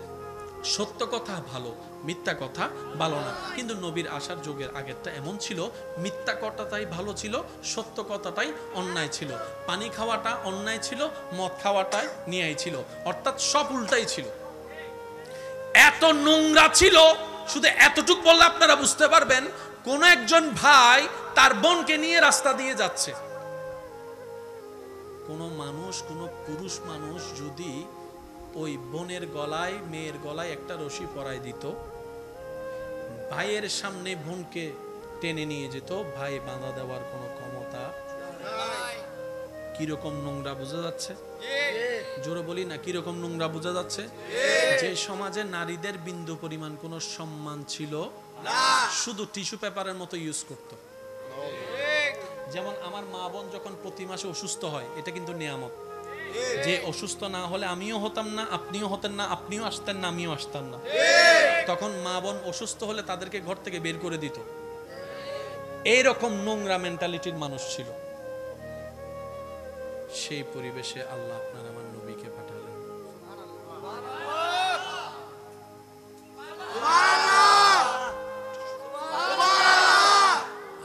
সত্য কথা ভালো, মিথ্যা কথা ভালো না। কিন্তু নবীর আসার যুগের আগেরটা এমন ছিল, মিথ্যা কথাটাই ভালো ছিল, সত্য কথাটাই অন্যায় ছিল। পানি খাওয়াটা অন্যায় ছিল, মদ খাওয়াটাই ন্যায় ছিল, অর্থাৎ সব উল্টাই ছিল। এত নোংরা ছিল, শুধু এতটুক বললে আপনারা বুঝতে পারবেন, কোন একজন ভাই তার বোনকে নিয়ে রাস্তা দিয়ে যাচ্ছে, কোন মানুষ, কোন পুরুষ মানুষ যদি ওই বোনের গলায়, মেয়ের গলায় একটা রশি পরায় দিত, ভাইয়ের সামনে বোনকে টেনে নিয়ে যেত, ভাই বাঁধা দেওয়ার কোনো ক্ষমতা। কিরকম নোংরা বোঝা যাচ্ছে? জোরে বলি না, কিরকম নোংরা বোঝা যাচ্ছে? যে সমাজে নারীদের বিন্দু পরিমাণ কোনো সম্মান ছিল না, শুধু টিস্যু পেপারের মতো ইউজ করত। যেমন আমার মা বোন যখন প্রতি মাসে অসুস্থ হয়, এটা কিন্তু নিয়ামত। যে অসুস্থ না হলে আমিও হতাম না, আপনিও হতেন না, আপনিও আসতেন না, আমিও আসতাম না। তখন মা বোন অসুস্থ হলে তাদেরকে ঘর থেকে বের করে দিত। এইরকম নোংরা মেন্টালিটির মানুষ ছিল। সেই পরিবেশে আল্লাহ আপনার আমার নবীকে পাঠালেন।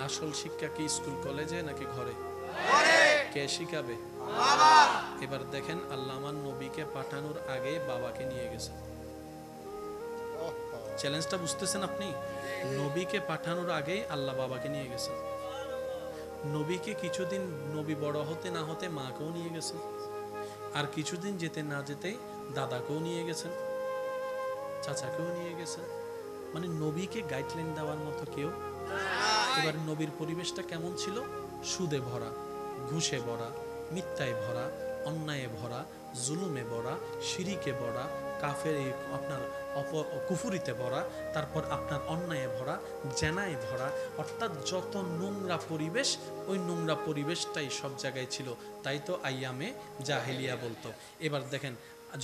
আসল শিক্ষা কি স্কুল কলেজে নাকি ঘরে? কে শিখাবে? এবার দেখেন, আল্লাহ আমার নবীকে পাঠানোর আগে বাবাকে নিয়ে গেছেন। চ্যালেঞ্জটা বুঝতেছেন আপনি? নবীকে পাঠানোর আগে আল্লাহ বাবাকে নিয়ে গেছেন। নবীকে কিছুদিন, নবী বড় হতে না হতে মাকেও নিয়ে গেছেন, আর কিছুদিন যেতে না যেতে দাদাকেও নিয়ে গেছেন, চাচাকেও নিয়ে গেছেন। মানে নবীকে গাইডলাইন দেওয়ার মতো কেউ। এবার নবীর পরিবেশটা কেমন ছিল? সুদে ভরা, ঘুষে ভরা, মিথ্যায় ভরা, অন্যায়ে ভরা, জুলুমে ভরা, শিরিকে ভরা, কাফের আপনার কুফুরিতে ভরা, তারপর আপনার অন্যায়ে ভরা, জেনায় ভরা, অর্থাৎ যত নোংরা পরিবেশ, ওই নোংরা পরিবেশটাই সব জায়গায় ছিল। তাই তো আইয়ামে জাহেলিয়া বলতো। এবার দেখেন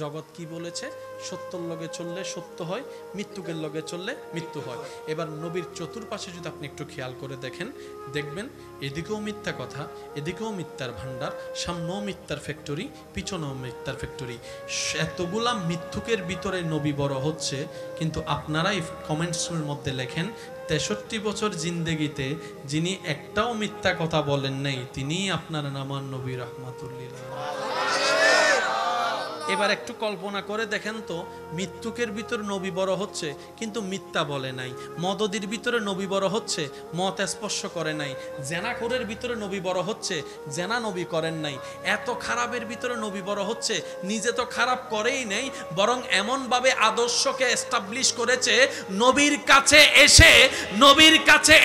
জগৎ কি বলেছে, সত্যর লগে চললে সত্য হয়, মৃত্যুকের লগে চললে মৃত্যু হয়। এবার নবীর চতুর্পাশে যদি আপনি একটু খেয়াল করে দেখেন, দেখবেন এদিকেও মিথ্যা কথা, এদিকেও মিথ্যার ভান্ডার, সামনেও মিথ্যার ফ্যাক্টরি, পিছনেও মিথ্যার ফ্যাক্টরি। এতগুলা মিথ্যুকের ভিতরে নবী বড় হচ্ছে, কিন্তু আপনারাই কমেন্টসের মধ্যে লেখেন 63 বছর জিন্দেগিতে যিনি একটাও মিথ্যা কথা বলেন নাই, তিনি আপনার নামান নবী রাহমাতুল লিল আলামিন। এবার একটু কল্পনা করে দেখেন তো, মৃত্যুকের ভিতর নবী বড় হচ্ছে কিন্তু মিথ্যা বলে নাই, মদদির ভিতরে নবী বড় হচ্ছে মত স্পর্শ করে নাই, জেনাখোরের ভিতরে নবী বড় হচ্ছে জেনা নবী করেন নাই, এত খারাপের ভিতরে নবী বড় হচ্ছে, নিজে তো খারাপ করেই নেই, বরং এমনভাবে আদর্শকে এস্টাবলিশ করেছে নবীর কাছে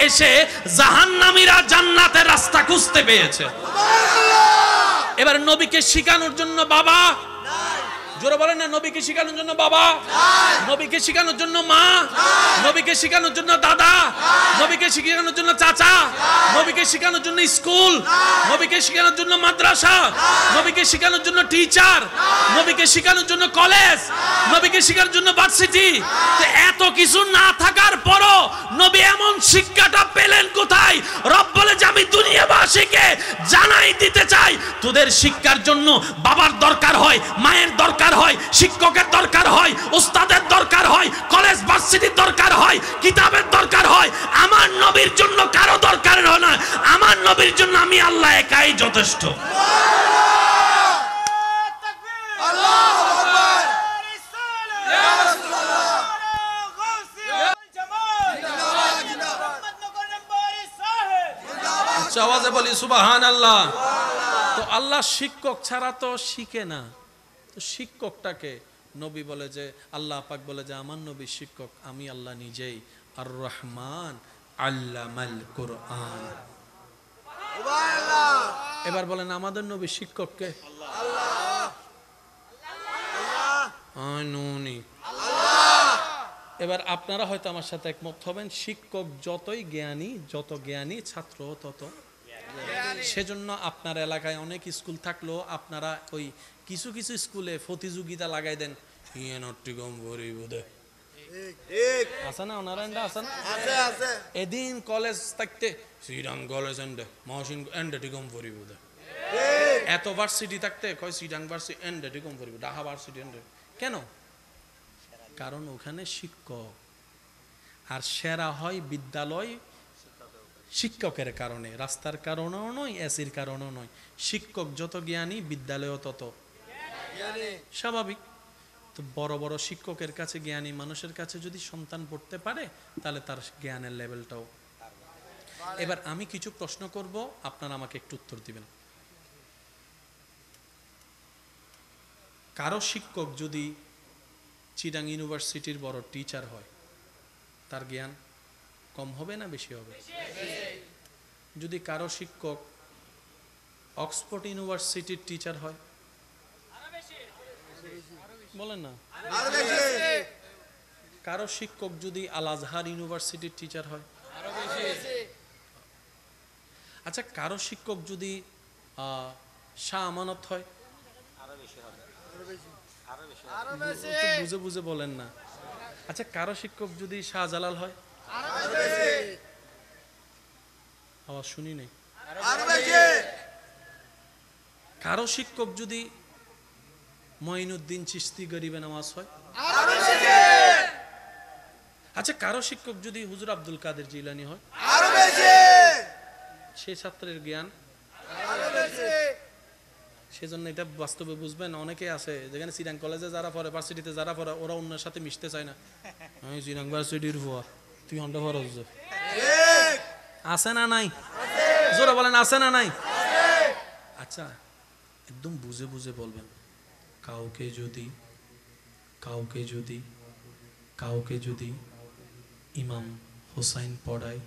এসে জাহান্নামীরা জান্নাতের রাস্তা খুঁজতে পেয়েছে। এবার নবীকে শিখানোর জন্য বাবা, জোরে বলেন না, নবীকে শিখানোর জন্য বাবা, নবীকে শিখানোর জন্য মা, নবীকে শিখানোর জন্য দাদা, নবীকে শিখানোর জন্য চাচা, নবীকে শিখানোর জন্য স্কুল, নবীকে শিখানোর জন্য মাদ্রাসা, নবীকে শিখানোর জন্য টিচার, নবীকে শিখানোর জন্য কলেজ, নবীকে শিখানোর জন্য ভার্সিটি। এত কিছু না থাকার পরও নবী এমন শিক্ষাটা পেলেন কোথায়? রব বলে যে আমি দুনিয়াবাসীকে জানাই দিতে চাই, তোদের শিক্ষার জন্য বাবার দরকার হয়, মায়ের দরকার হয়, শিক্ষকের দরকার হয়, উস্তাদের দরকার হয়, কলেজ ভার্সিটির দরকার হয়, কিতাবের দরকার হয়। আমার নবীর জন্য কারো দরকার হয় না, আমার নবীর জন্য আমি আল্লাহ একাই যথেষ্ট। আওয়াজে বলি সুবহানাল্লাহ। তো আল্লাহ শিক্ষক ছাড়া তো শিখে না, তো শিক্ষকটাকে নবী বলে যে, আল্লাহ পাক বলে যে আমার নবী শিক্ষক আমি আল্লাহ নিজেই, আর রহমান আল্লামাল কুরআন। এবার বলেন আমাদের নবী শিক্ষক কে? এবার আপনারা হয়তো আমার সাথে একমত হবেন, শিক্ষক যতই জ্ঞানী, যত জ্ঞানী ছাত্র তত। সেজন্য আপনার এলাকায় অনেক স্কুল থাকলেও আপনারা ওই কিছু কিছু স্কুলে প্রতিযোগিতা লাগাই দেন, আছে না ওনারা আছে না? এদিন কলেজ থাকতে শ্রীরাম কলেজ এন্ডে মহসিন এন্ডে টিকম পরিব, এত ভার্সিটি থাকতে কয় শ্রীরাম ভার্সিটি এন্ডে টিকম পরিব, ঢাকা ভার্সিটি এন্ডে। কেন? কারণ ওখানে শিক্ষক। আর সেরা হয় বিদ্যালয় শিক্ষকের কারণে, রাস্তার কারণেও নয়, এসির কারণেও নয়। শিক্ষক যত জ্ঞানী বিদ্যালয়ও তত স্বাভাবিক। তো বড় বড় শিক্ষকের কাছে, জ্ঞানী মানুষের কাছে যদি সন্তান পড়তে পারে তাহলে তার জ্ঞানের লেভেলটাও। এবার আমি কিছু প্রশ্ন করব, আপনারা আমাকে একটু উত্তর দিবেন। কারো শিক্ষক যদি চিটাং ইউনিভার্সিটির বড় টিচার হয়, তার জ্ঞান কম হবে না বেশি হবে? যদি কারো শিক্ষক অক্সফোর্ড ইউনিভার্সিটির টিচার হয়, বলেন না? কারো শিক্ষক যদি আল আজহার ইউনিভার্সিটির টিচার হয়? আচ্ছা, কারো শিক্ষক যদি শাহ আমানত হয়? বুঝে বুঝে বলেন না। আচ্ছা, কারো শিক্ষক যদি শাহজালাল হয়? আওয়াজ শুনি নাই। কারো শিক্ষক যদি মঈনুদ্দিন চিশতি গরিবে নামাজ হয়? আচ্ছা, কারো শিক্ষক যদি হুজুর আব্দুল কাদের জিলানী হয়? সে ছাত্রের জ্ঞান। সেজন্য এটা বাস্তবে বুঝবেন, অনেকে আছে যেখানে চিরাং কলেজে যারা পড়ে, ভার্সিটিতে যারা পড়ে, ওরা অন্যের সাথে মিশতে চায় না। আমি চিরাং ভার্সিটির হওয়া, তুই হন্ডা ফরজ আছে না নাই? জোরে বলেন আছে না নাই? আচ্ছা, একদম বুঝে বুঝে বলবেন। কাউকে যদি ইমাম হোসাইন পড়ায়,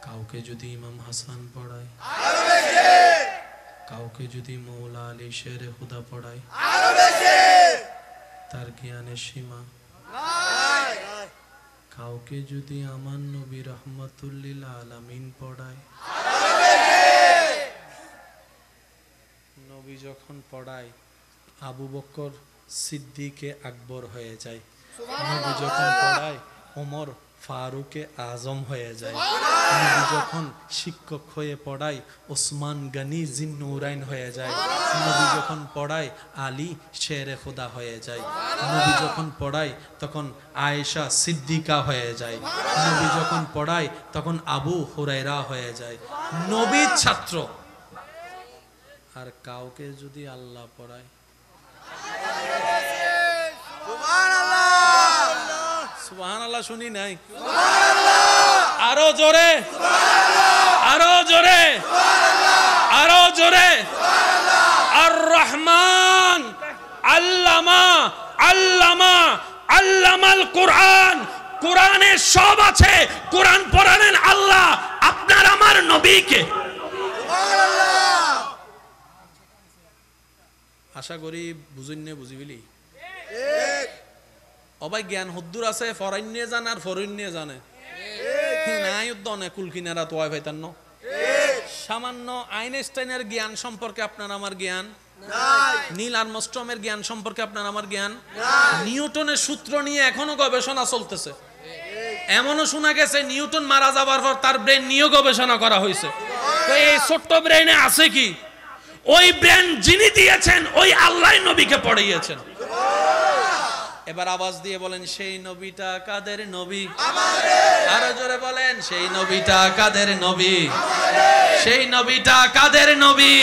কাউকে যদি ইমাম হাসান পড়ায়, কাউকে যদি মৌলা আলী শেরে খুদা পড়ায়, তার জ্ঞানের সীমা। কাউকে যদি আমার নবী রহমাতুল্লিল আলামিন পড়ায়, নবী যখন পড়ায় আবু বকর সিদ্দিকে আকবর হয়ে যায়, নবী যখন পড়ায় ওমর ফারুকে আজম হয়ে যায়, নবী যখন শিক্ষক হয়ে পড়ায় ওসমান গনি জিন্নুরাইন হয়ে যায়, নবী যখন পড়ায় আলী শেরে খুদা হয়ে যায়, নবী যখন পড়ায় তখন আয়েশা সিদ্দিকা হয়ে যায়, নবী যখন পড়ায় তখন আবু হুরায়রা হয়ে যায়। নবীর ছাত্র আর কাউকে যদি আল্লাহ পড়ায়, সুবহানাল্লাহ শুনি নাই, আরো জোরে, আরো জোরে, আরো জোরে। আর রহমান আল্লামা আল্লামা আল্লামাল কোরআন, কোরআনে সব আছে। কোরআন পড়ালেন আল্লাহ, আপনার আমার নবীকে। আশা করি বুঝিনে বুঝিবিলি অবাই জ্ঞান হদ্দুর আছে, ফরাইন জানে আর ফরিন জানে নাই উদ্দনে কুলকিনারা তোয়াই পাইতান ন। সামান্য আইনস্টাইনের জ্ঞান সম্পর্কে আপনার আমার জ্ঞান নাই, নীল আর্মস্ট্রমের জ্ঞান সম্পর্কে আপনার আমার জ্ঞান নাই, নিউটনের সূত্র নিয়ে এখনো গবেষণা চলতেছে। এমনও শোনা গেছে নিউটন মারা যাবার পর তার ব্রেন নিয়ে গবেষণা করা হয়েছে। তো এই ছোট্ট ব্রেনে আছে কি? ওই ব্রেন যিনি দিয়েছেন ওই আল্লাহ নবীকে পড়িয়েছেন। এবার আওয়াজ দিয়ে বলেন, সেই নবীটা কাদের নবী? আরো জোরে বলেন, সেই নবীটা কাদের নবী? সেই নবীটা কাদের নবী?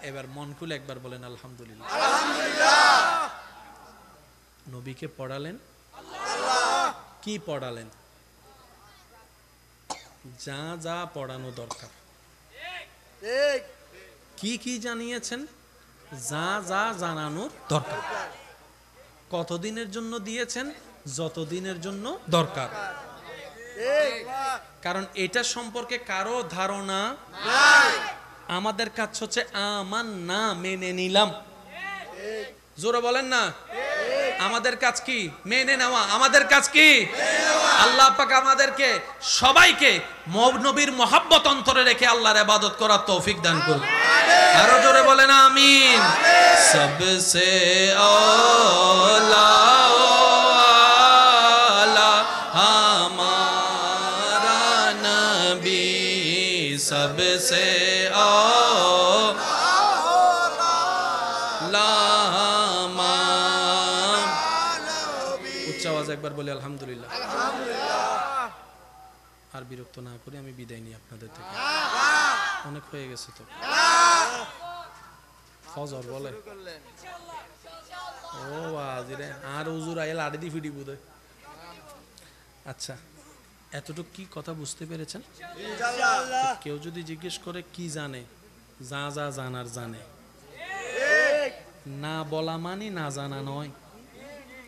এবার মন খুলে একবার বলেন আলহামদুলিল্লাহ। নবীকে পড়ালেন, কি পড়ালেন? যা যা পড়ানো দরকার। কি কি জানিয়েছেন? যা যা জানানোর দরকার। কতদিনের জন্য দিয়েছেন? যতদিনের জন্য দরকার। কারণ এটা সম্পর্কে কারো ধারণা নাই। আমাদের কাজ হচ্ছে আমান না, মেনে নিলাম। জোরে বলেন না, আমাদের কাজ কি? মেনে নেওয়া। আমাদের কাজ কি? আল্লাহ পাক আমাদেরকে সবাইকে নবীর মহব্বত অন্তরে রেখে আল্লাহর ইবাদত করার তৌফিক দান করুন। আরো জোরে বলেন আমিন। সবসে আলা হামারা নবী, সবসে একবার বলে আলহামদুলিল্লাহ। আর বিরক্ত না করে আমি বিদায় নিই আপনাদের থেকে, অনেক হয়ে গেছে তো। ফজর বলে ও বাজিরে আর হুজুর আইল আড়ি দি ফিডি বুদে। আচ্ছা, এতটুকু কি কথা বুঝতে পেরেছেন? কেউ যদি জিজ্ঞেস করে কি জানে, যা যা জানার জানে। না বলা মানে না জানা নয়।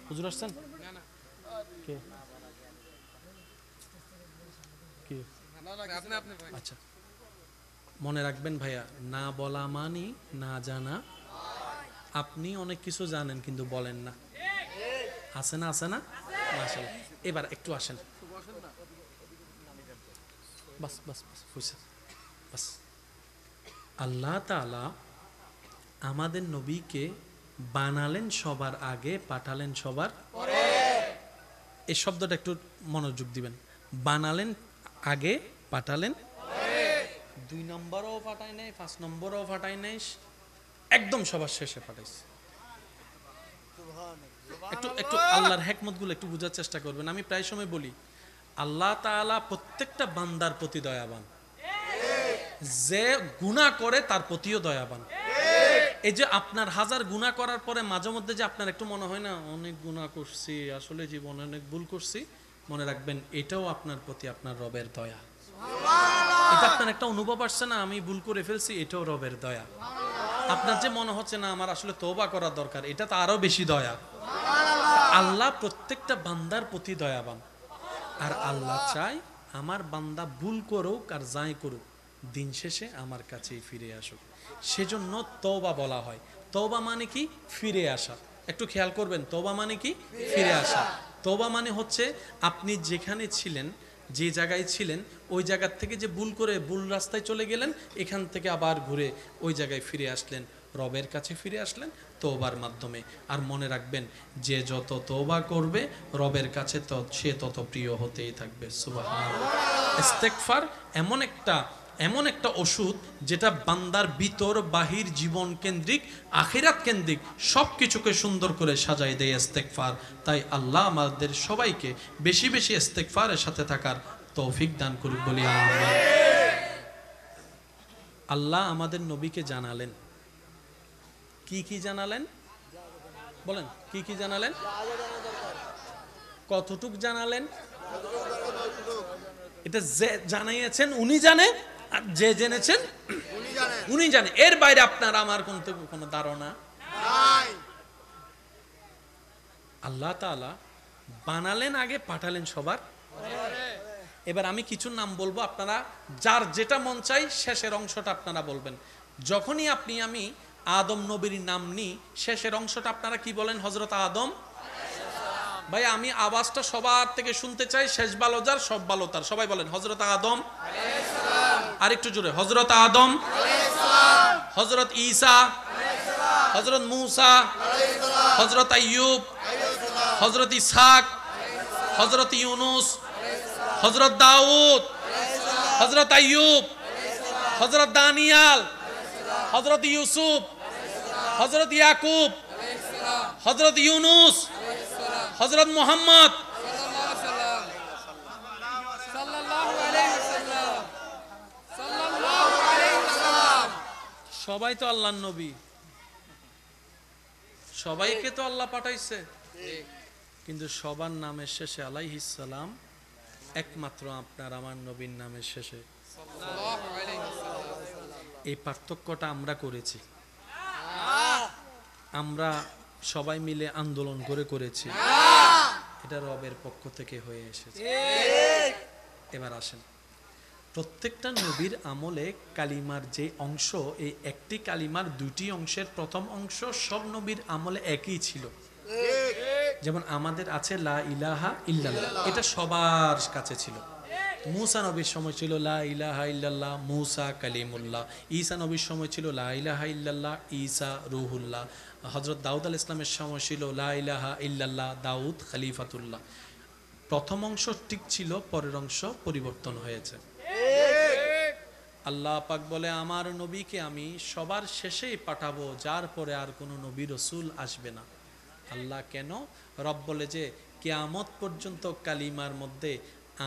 হুজুর আসছেন? আচ্ছা, মনে রাখবেন ভাইয়া, না বলা মানি না জানা। আপনি অনেক কিছু জানেন কিন্তু বলেন না। আছে না? আছে না? এবার একটু আসেন। বাস বাস বাস। আল্লাহ তাআলা আমাদের নবীকে বানালেন সবার আগে, পাঠালেন সবার পরে। এই শব্দটা একটু মনোযোগ দিবেন। বানালেন আগে, পাঠালেন পরে। 2 নম্বরও পাঠায় নাই, 5 নম্বরও পাঠায় নাই, একদম সবার শেষে পাঠাইছে। একটু আল্লাহর হিকমত গুলো একটু বোঝার চেষ্টা করবেন। আমি প্রায় সময় বলি, আল্লাহ তাআলা প্রত্যেকটা বান্দার প্রতি দয়াবান। যে গুনাহ করে তার প্রতিও দয়াবান। এই যে আপনার হাজার গুনাহ করার পরে মাঝে মধ্যে যে আপনার একটু মনে হয় না, অনেক গুনাহ করছি, আসলে জীবনে অনেক ভুল করছি, মনে রাখবেন এটাও আপনার প্রতি আপনার রবের দয়া। এটা আপনার একটা অনুভব আসছে না, আমি ভুল করে ফেলছি, এটাও রবের দয়া। আপনার যে মনে হচ্ছে না আমার আসলে তওবা করা দরকার, এটা তো আরো বেশি দয়া। আল্লাহ প্রত্যেকটা বান্দার প্রতি দয়াবান। আর আল্লাহ চায় আমার বান্দা ভুল করুক আর যাই করুক, দিন শেষে আমার কাছেই ফিরে আসুক। সেজন্য তওবা বলা হয়। তওবা মানে কি? ফিরে আসা। একটু খেয়াল করবেন, তওবা মানে কি? ফিরে আসা। তওবা মানে হচ্ছে আপনি যেখানে ছিলেন, যে জায়গায় ছিলেন, ওই জায়গার থেকে যে ভুল করে ভুল রাস্তায় চলে গেলেন, এখান থেকে আবার ঘুরে ওই জায়গায় ফিরে আসলেন, রবের কাছে ফিরে আসলেন তওবার মাধ্যমে। আর মনে রাখবেন, যে যত তওবা করবে রবের কাছে সে তত প্রিয় হতেই থাকবে। সুবহানাল্লাহ। ইস্তেগফার এমন একটা ওষুধ যেটা বান্দার ভিতর বাহির জীবন কেন্দ্রিক, আখিরাত কেন্দ্রিক সব কিছুকে সুন্দর করে সাজাই দেয় ইস্তেগফার। তাই আল্লাহ আমাদের সবাইকে বেশি বেশি ইস্তেগফারের সাথে থাকার তৌফিক দান করুক বলি আমিন। আল্লাহ আমাদের নবীকে জানালেন, কি কি জানালেন বলেন, কি কি জানালেন? কতটুক জানালেন? এটা যে জানিয়েছেন উনি জানে, আর যে জেনেছেন উনি জানে। এর বাইরে আপনার আমার কোনো ধারণা নাই। আল্লাহ তাআলা বানালেন আগে, পাঠালেন সবার। এবার আমি কিছু নাম বলবো, আপনারা যার যেটা মন চাই শেষের অংশটা আপনারা বলবেন। যখনই আমি আদম নবীর নাম নিই, শেষের অংশটা আপনারা কি বলেন? হযরত আদম। ভাই আমি আওয়াজটা সবার থেকে শুনতে চাই, শেষ ভালো যার সব ভালো তার। সবাই বলেন হযরত আদম আলাইহিস সালাম। আরেকটু জোরে, হযরত আদম আলাইহিস সালাম, হযরত ঈসা আলাইহিস সালাম, হযরত মূসা আলাইহিস সালাম, হযরত আইয়ুব আলাইহিস সালাম, হযরত ইসহাক আলাইহিস সালাম, হযরত ইউনুস আলাইহিস সালাম, হযরত দাউদ আলাইহিস সালাম, হযরত আইয়ুব আলাইহিস সালাম, হযরত দানিয়াল আলাইহিস সালাম, হযরত ইউসুফ আলাইহিস সালাম, হযরত ইয়াকুব আলাইহিস সালাম, হযরত ইউনুস আলাইহিস সালাম, হযরত মুহাম্মদ সাল্লাল্লাহু আলাইহি ওয়াসাল্লাম। সবাই তো আল্লাহর নবী, সবাইকে তো আল্লাহ পাঠাইছে, কিন্তু সবার নামের শেষে আলাইহিস সালাম, একমাত্র আপনার আমার নবীর নামের শেষে সাল্লাল্লাহু আলাইহি ওয়াসাল্লাম। এই পার্থক্যটা আমরা করেছি, আমরা সবাই মিলে আন্দোলন করেছি, এটা রবের পক্ষ থেকে হয়ে এসেছে। এবার আসেন, প্রত্যেকটা নবীর আমলে কালিমার যে অংশ, এই একটি কালিমার দুটি অংশের প্রথম অংশ সব নবীর আমলে একই ছিল। যেমন আমাদের আছে লা ইলাহা ইল্লাল্লাহ, এটা সবার কাছে ছিল। মূসা নবীর সময় ছিল লা ইলাহা ইল্লাল্লাহ, মূসা কালিমুল্লাহ। ঈসা নবীর সময় ছিল লা ইলাহা ইল্লাল্লাহ, ঈসা রুহুল্লাহ। হযরত দাউদ আলাইহিস সালামের সময় ছিল লা ইলাহা ইল্লাল্লাহ, দাউদ খলিফাতুল্লাহ। প্রথম অংশ ঠিক ছিল, পরের অংশ পরিবর্তন হয়েছে। আল্লাহ পাক বলে আমার নবীকে আমি সবার শেষেই পাঠাবো, যার পরে আর কোনো নবী রাসূল আসবে না। আল্লাহ কেন? রব বলে যে কিয়ামত পর্যন্ত কালিমার মধ্যে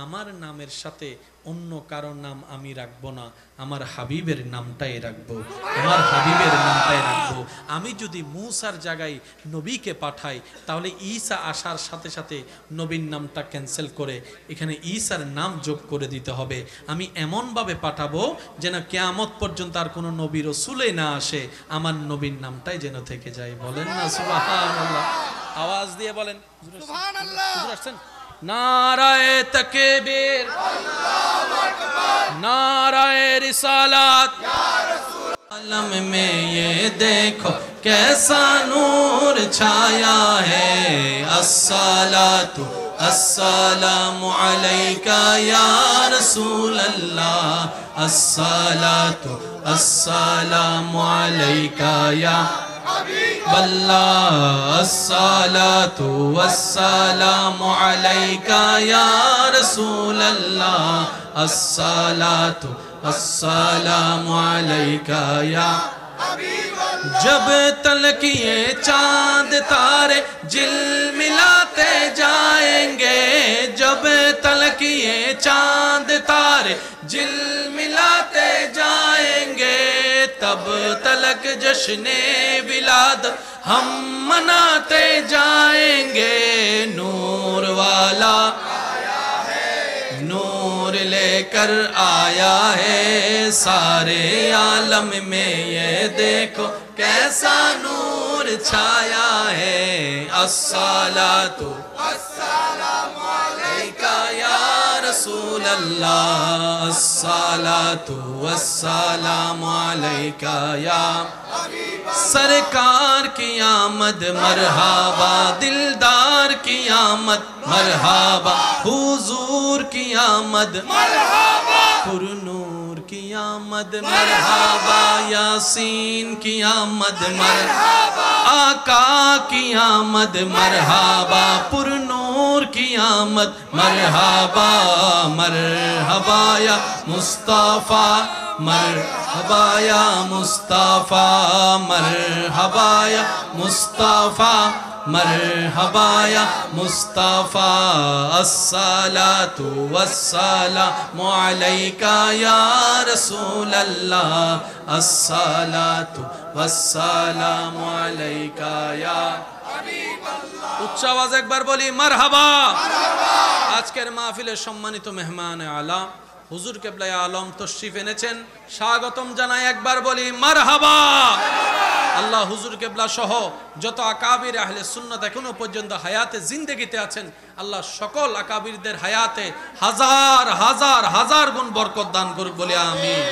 আমার নামের সাথে অন্য কারোর নাম আমি রাখবো না, আমার হাবিবের নামটাই রাখবো, আমার হাবিবের নামটাই রাখবো। আমি যদি মূসার জায়গায় নবীকে পাঠাই, তাহলে ঈসা আসার সাথে সাথে নবীর নামটা ক্যান্সেল করে এখানে ঈসার নাম যোগ করে দিতে হবে। আমি এমনভাবে পাঠাবো যেন কিয়ামত পর্যন্ত আর কোনো নবী রাসূলে না আসে, আমার নবীর নামটাই যেন থেকে যায়। বলেন না সুবহানাল্লাহ, আওয়াজ দিয়ে বলেন সুবহানাল্লাহ। হুজুর আসছেন? नाराए तकबीर, नाराए रिसालत, आलम में ये देखो कैसा नूर छाया है। अस्सलातु अस्सलामु अलैका या रसूल अल्लाह, अस्सलातु अस्सलामु अलैका या वल्लाह, अस्सलातु वस्सलामु अलैका या रसूल अल्लाह, अस्सलातु वस्सलामु अलैका या हबीब अल्लाह। जब तलक ये चांद तारे झिलमिलाते जाएंगे, जब तलक ये चांद तारे झिलमिलाते जाएंगे, तब तलक जश्ने विलाद हम मनाते जाएंगे। नूर वाला आया है, नूर लेकर आया है, सारे आलम में ये देखो कैसा नूर छाया है। अस्सलातु अस्सलामु अलैका या रसूल अल्लाह, अस्सलातु वस्सलामु अलैका या सरकार की आमद मरहबा, दिलदार की आमद मरहबा, हुजूर की आमद मरहबा, पुरनूर की आमद मरहबा, यासीन की आमद मरहबा, आका की आमद मरहबा, पुरनूर की आमद मरहबा। मरहबा या मुस्तफा, मरहबा या मुस्तफा, मरहबा या मुस्तफा, मरहबा या मुस्तफा। अस्सलातु वस्सलामु अलैका या रसूल রাসূলাল্লাহ আসসালাতু ওয়াসসালামু আলাইকা ইয়া হাবিবাল্লাহ। উচ্চ আওয়াজে একবার বলি মারহাবা। আজকের মাহফিলের সম্মানিত মেহমান আলা হুজুর কেবলা আলম তশরিফ এনেছেন, স্বাগতম জানাই, একবার বলি মারহাবা। আল্লাহ হুজুর কেবলা সহ যত আকাবির আহলে সুন্নাত এখনো পর্যন্ত হায়াতে জিন্দেগিতে আছেন, আল্লাহ সকল আকাবিরদের হায়াতে হাজার হাজার হাজার গুণ বরকত দান করুক বলে আমিন।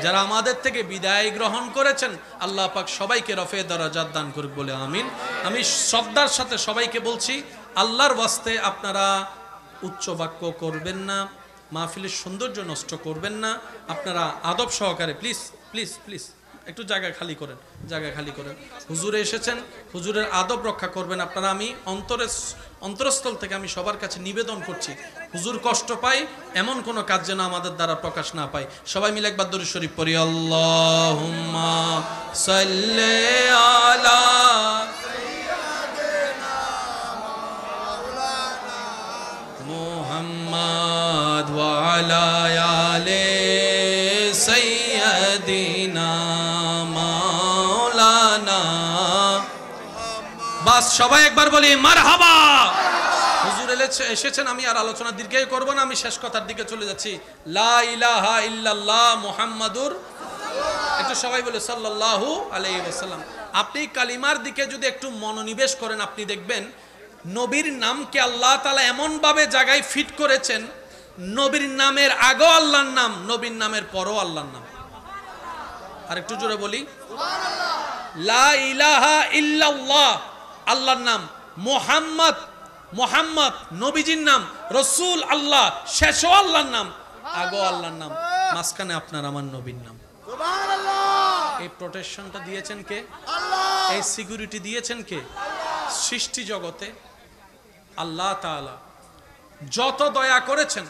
যারা আমাদের থেকে বিদায় গ্রহণ করেছেন, আল্লাহ পাক সবাইকে রফে দরাজাত দান করুক বলে আমিন। আমি শ্রদ্ধার সাথে সবাইকে বলছি, আল্লাহর ওয়াস্তে আপনারা উচ্চ বাক্য করবেন না, মাহফিলের সৌন্দর্য নষ্ট করবেন না। আপনারা আদব সহকারে প্লিজ প্লিজ প্লিজ একটু জায়গা খালি করেন, জায়গা খালি করেন। হুজুরে এসেছেন, হুজুরের আদব রক্ষা করবেন আপনারা। আমি অন্তরস্থল থেকে আমি সবার কাছে নিবেদন করছি, হুজুর কষ্ট পাই এমন কোনো কাজ যেন আমাদের দ্বারা প্রকাশ না পায়। সবাই মিলে একবার দরুদ শরীফ পড়ি। আল্লাহুম্মা সাল্লি আলা মুহাম্মাদ ওয়া আলা আলি সাইয়্যিদিনা মাওলানা। বাস সবাই একবার বলি মারহাবা। হুজুর এসেছেন, আমি আর আলোচনা দীর্ঘায়ু করব না, আমি শেষ কথার দিকে চলে যাচ্ছি। লা ইলাহা ইল্লাল্লাহ মুহাম্মাদুর, একটু সবাই বলে সাল্লাল্লাহু আলাইহি ওয়াসাল্লাম। আপনি কালিমার দিকে যদি একটু মনোনিবেশ করেন, আপনি দেখবেন নবীর নামকে আল্লাহ তাআলা এমন ভাবে জায়গায় ফিট করেছেন, নবীর নামের আগেও আল্লাহর নাম, নবীর নামের পরও আল্লাহর নাম। আর একটু জোরে বলি সুবহানাল্লাহ। লা ইলাহা ইল্লাল্লাহ আল্লাহর নাম, মুহাম্মদ মুহাম্মদ নবীজির নাম, রাসূল আল্লাহ শেষও আল্লাহর নাম, আগেও আল্লাহর নাম, মাঝখানে আপনার আমার নবীর নাম। সুবহানাল্লাহ। এই প্রোটেকশনটা দিয়েছেন কে? আল্লাহ। এই সিকিউরিটি দিয়েছেন কে? আল্লাহ। সৃষ্টি জগতে আল্লাহ তাআলা যত দয়া করেছেন,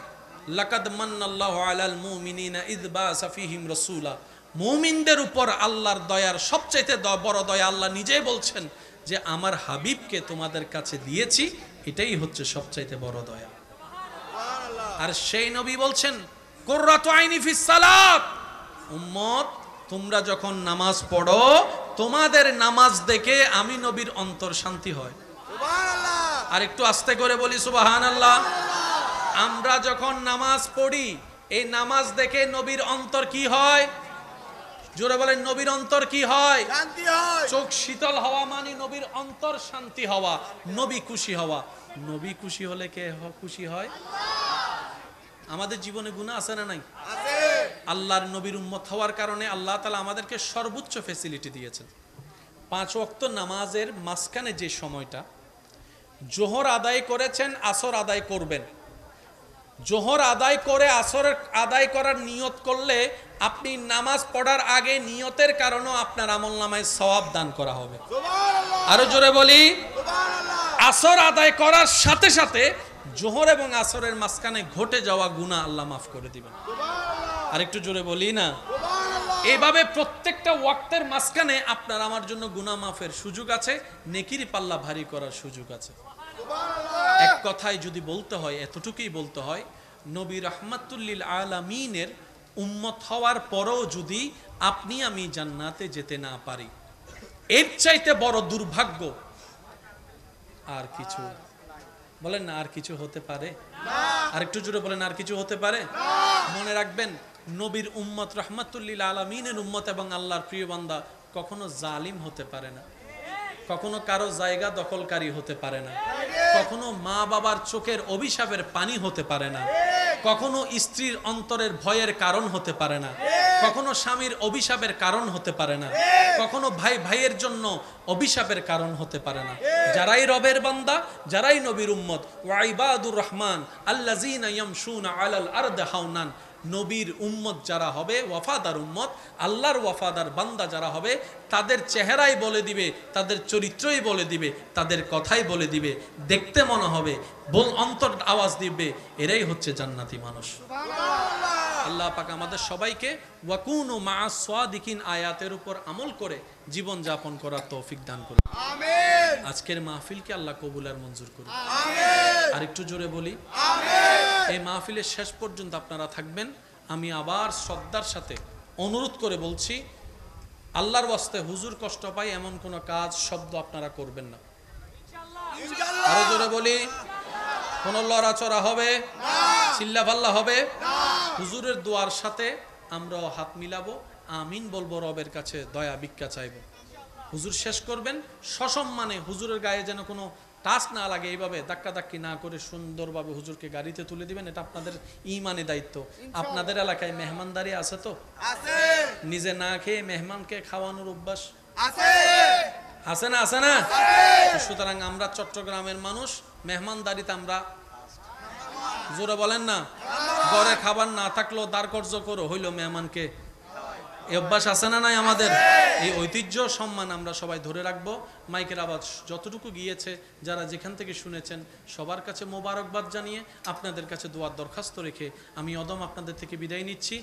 লাকাদ মান্নাল্লাহু আলাল মুমিনিনা ইয বাআসা ফীহিম রাসূলা, মুমিনদের উপর আল্লাহর দয়ার সবচেয়ে বড় দয়া আল্লাহ নিজেই বলছেন যে আমার হাবিবকে তোমাদের কাছে দিয়েছি, এটাই হচ্ছে সবচেয়ে বড় দয়া। আর সেই নবী বলছেন কুররাতু আইনি ফিস সালাত, উম্মত তোমরা যখন নামাজ পড়ো, তোমাদের নামাজ দেখে আমি নবীর অন্তর শান্তি হয়। সুবহানাল্লাহ। আর একটু আস্তে করে বলি সুবহানাল্লাহ। আমরা যখন নামাজ পড়ি, এই নামাজ দেখে নবীর অন্তর কি হয়? জোরে বলেন, নবীর অন্তর কি হয়? শান্তি হয়। চোখ শীতল হওয়া মানে নবীর অন্তর শান্তি হওয়া, নবী খুশি হওয়া। নবী খুশি হলে কে খুশি হয়? আমাদের জীবনে গুনাহ আছে না নাই? আছে। আল্লাহর নবীর উম্মত হওয়ার কারণে আল্লাহ তাআলা আমাদেরকে সর্বোচ্চ ফ্যাসিলিটি দিয়েছেন। 5 ওয়াক্ত নামাজের মাঝখানে যে সময়টা, জোহর আদায় করেছেন, আসর আদায় করবেন। জোহর আদায় করে আসর আদায় করার নিয়ত করলে আপনি নামাজ পড়ার আগে নিয়তের কারণেও আপনার আমলনামায় সওয়াব দান করা হবে। সুবহানাল্লাহ। আরো জোরে বলি সুবহানাল্লাহ। আসর আদায় করার সাথে সাথে জোহর এবং আসরের মাঝখানে ঘটে যাওয়া গুনাহ আল্লাহ মাফ করে দিবেন। সুবহানাল্লাহ। আরেকটু জোরে বলি না সুবহানাল্লাহ। এইভাবে প্রত্যেকটা ওয়াক্তের মাঝখানে আপনার আমার জন্য গুনাহ মাফের সুযোগ আছে, নেকির পাল্লা ভারী করার সুযোগ আছে। সুবহানাল্লাহ। এক কথায় যদি বলতে হয়, এতটুকুই বলতে হয়, নবী রাহমাতুল লিল আলামিনের উম্মত হওয়ার পরেও যদি আপনি আমি জান্নাতে যেতে না পারি, এর চাইতে বড় দুর্ভাগ্য আর কিছু বলেন না, আর কিছু হতে পারে? আর একটু জোরে বলেন, আর কিছু হতে পারে? মনে রাখবেন, নবীর উম্মত রাহমাতুল লিল আলামিনের উম্মত এবং আল্লাহর প্রিয় বান্দা কখনো জালিম হতে পারে না, কখনো কারো জায়গা দখলকারী হতে পারে না, কখনো মা বাবার চোখের অভিশাপের পানি হতে পারে না, কখনো স্ত্রীর অন্তরের ভয়ের কারণ হতে পারে না, কখনো স্বামীর অভিশাপের কারণ হতে পারে না, কখনো ভাই ভাইয়ের জন্য অভিশাপের কারণ হতে পারে না। যারাই রবের বান্দা, যারাই নবীর উম্মত, ওয়া ইবাদুর রহমান আল্লাযীনা ইয়ামশুনা আলাল আরদি হাওনান, নবীর উম্মত যারা হবে, ওয়াফাদার উম্মত, আল্লাহর ওয়াফাদার বান্দা যারা হবে, তাদের চেহারাই বলে দিবে, তাদের চরিত্রই বলে দিবে, তাদের কথাই বলে দিবে, দেখতে মনে হবে, অন্তর আওয়াজ দিবে, এরাই হচ্ছে জান্নাতি মানুষ। আল্লাহ পাক আমাদের সবাইকে ওয়াকুনু মা'আস সাদিকিন আয়াতের উপর আমল করে জীবন যাপন করার তৌফিক দান করুন। আমিন। আজকের মাহফিলকে আল্লাহ কবুল আর মঞ্জুর করুন। আমিন। আর একটু জোরে বলি আমিন। এই মাহফিলের শেষ পর্যন্ত আপনারা থাকবেন, আমি আবার শ্রদ্ধার সাথে অনুরোধ করে বলছি, আল্লাহর ওয়াস্তে হুজুর কষ্ট পায় এমন কোনো কাজ শব্দ আপনারা করবেন না। আরো জোরে বলি, কোন লড়াচড়া হবে, চিল্লাফাল্লা হবে? হুজুরের দোয়ার সাথে আমরাও হাত মিলাবো, আমিন বলবো, রবের কাছে দয়া ভিক্ষা চাইবো। হুজুর শেষ করবেন সসম্মানে, হুজুরের গায়ে যেন কোনো টাচ না লাগে, এইভাবে ধাক্কা ধাক্কি না করে সুন্দরভাবে হুজুরকে গাড়িতে তুলে দিবেন। এটা আপনাদের ইমানি দায়িত্ব। আপনাদের এলাকায় মেহমানদারি আছে তো? নিজে না খেয়ে মেহমানকে খাওয়ানোর অভ্যাস আছে না? আছে না? সুতরাং আমরা চট্টগ্রামের মানুষ, মেহমানদারিতে আমরা, জোরে বলেন না, ঘরে খাবার না থাকলেও দারকর্য করো হইলো মেহমানকে, এই অভ্যাস আছে না নাই আমাদের? এই ঐতিহ্য সম্মান আমরা সবাই ধরে রাখবো। মাইকের আওয়াজ যতটুকু গিয়েছে, যারা যেখান থেকে শুনেছেন সবার কাছে মোবারকবাদ জানিয়ে আপনাদের কাছে দোয়ার দরখাস্ত রেখে আমি অদম আপনাদের থেকে বিদায় নিচ্ছি।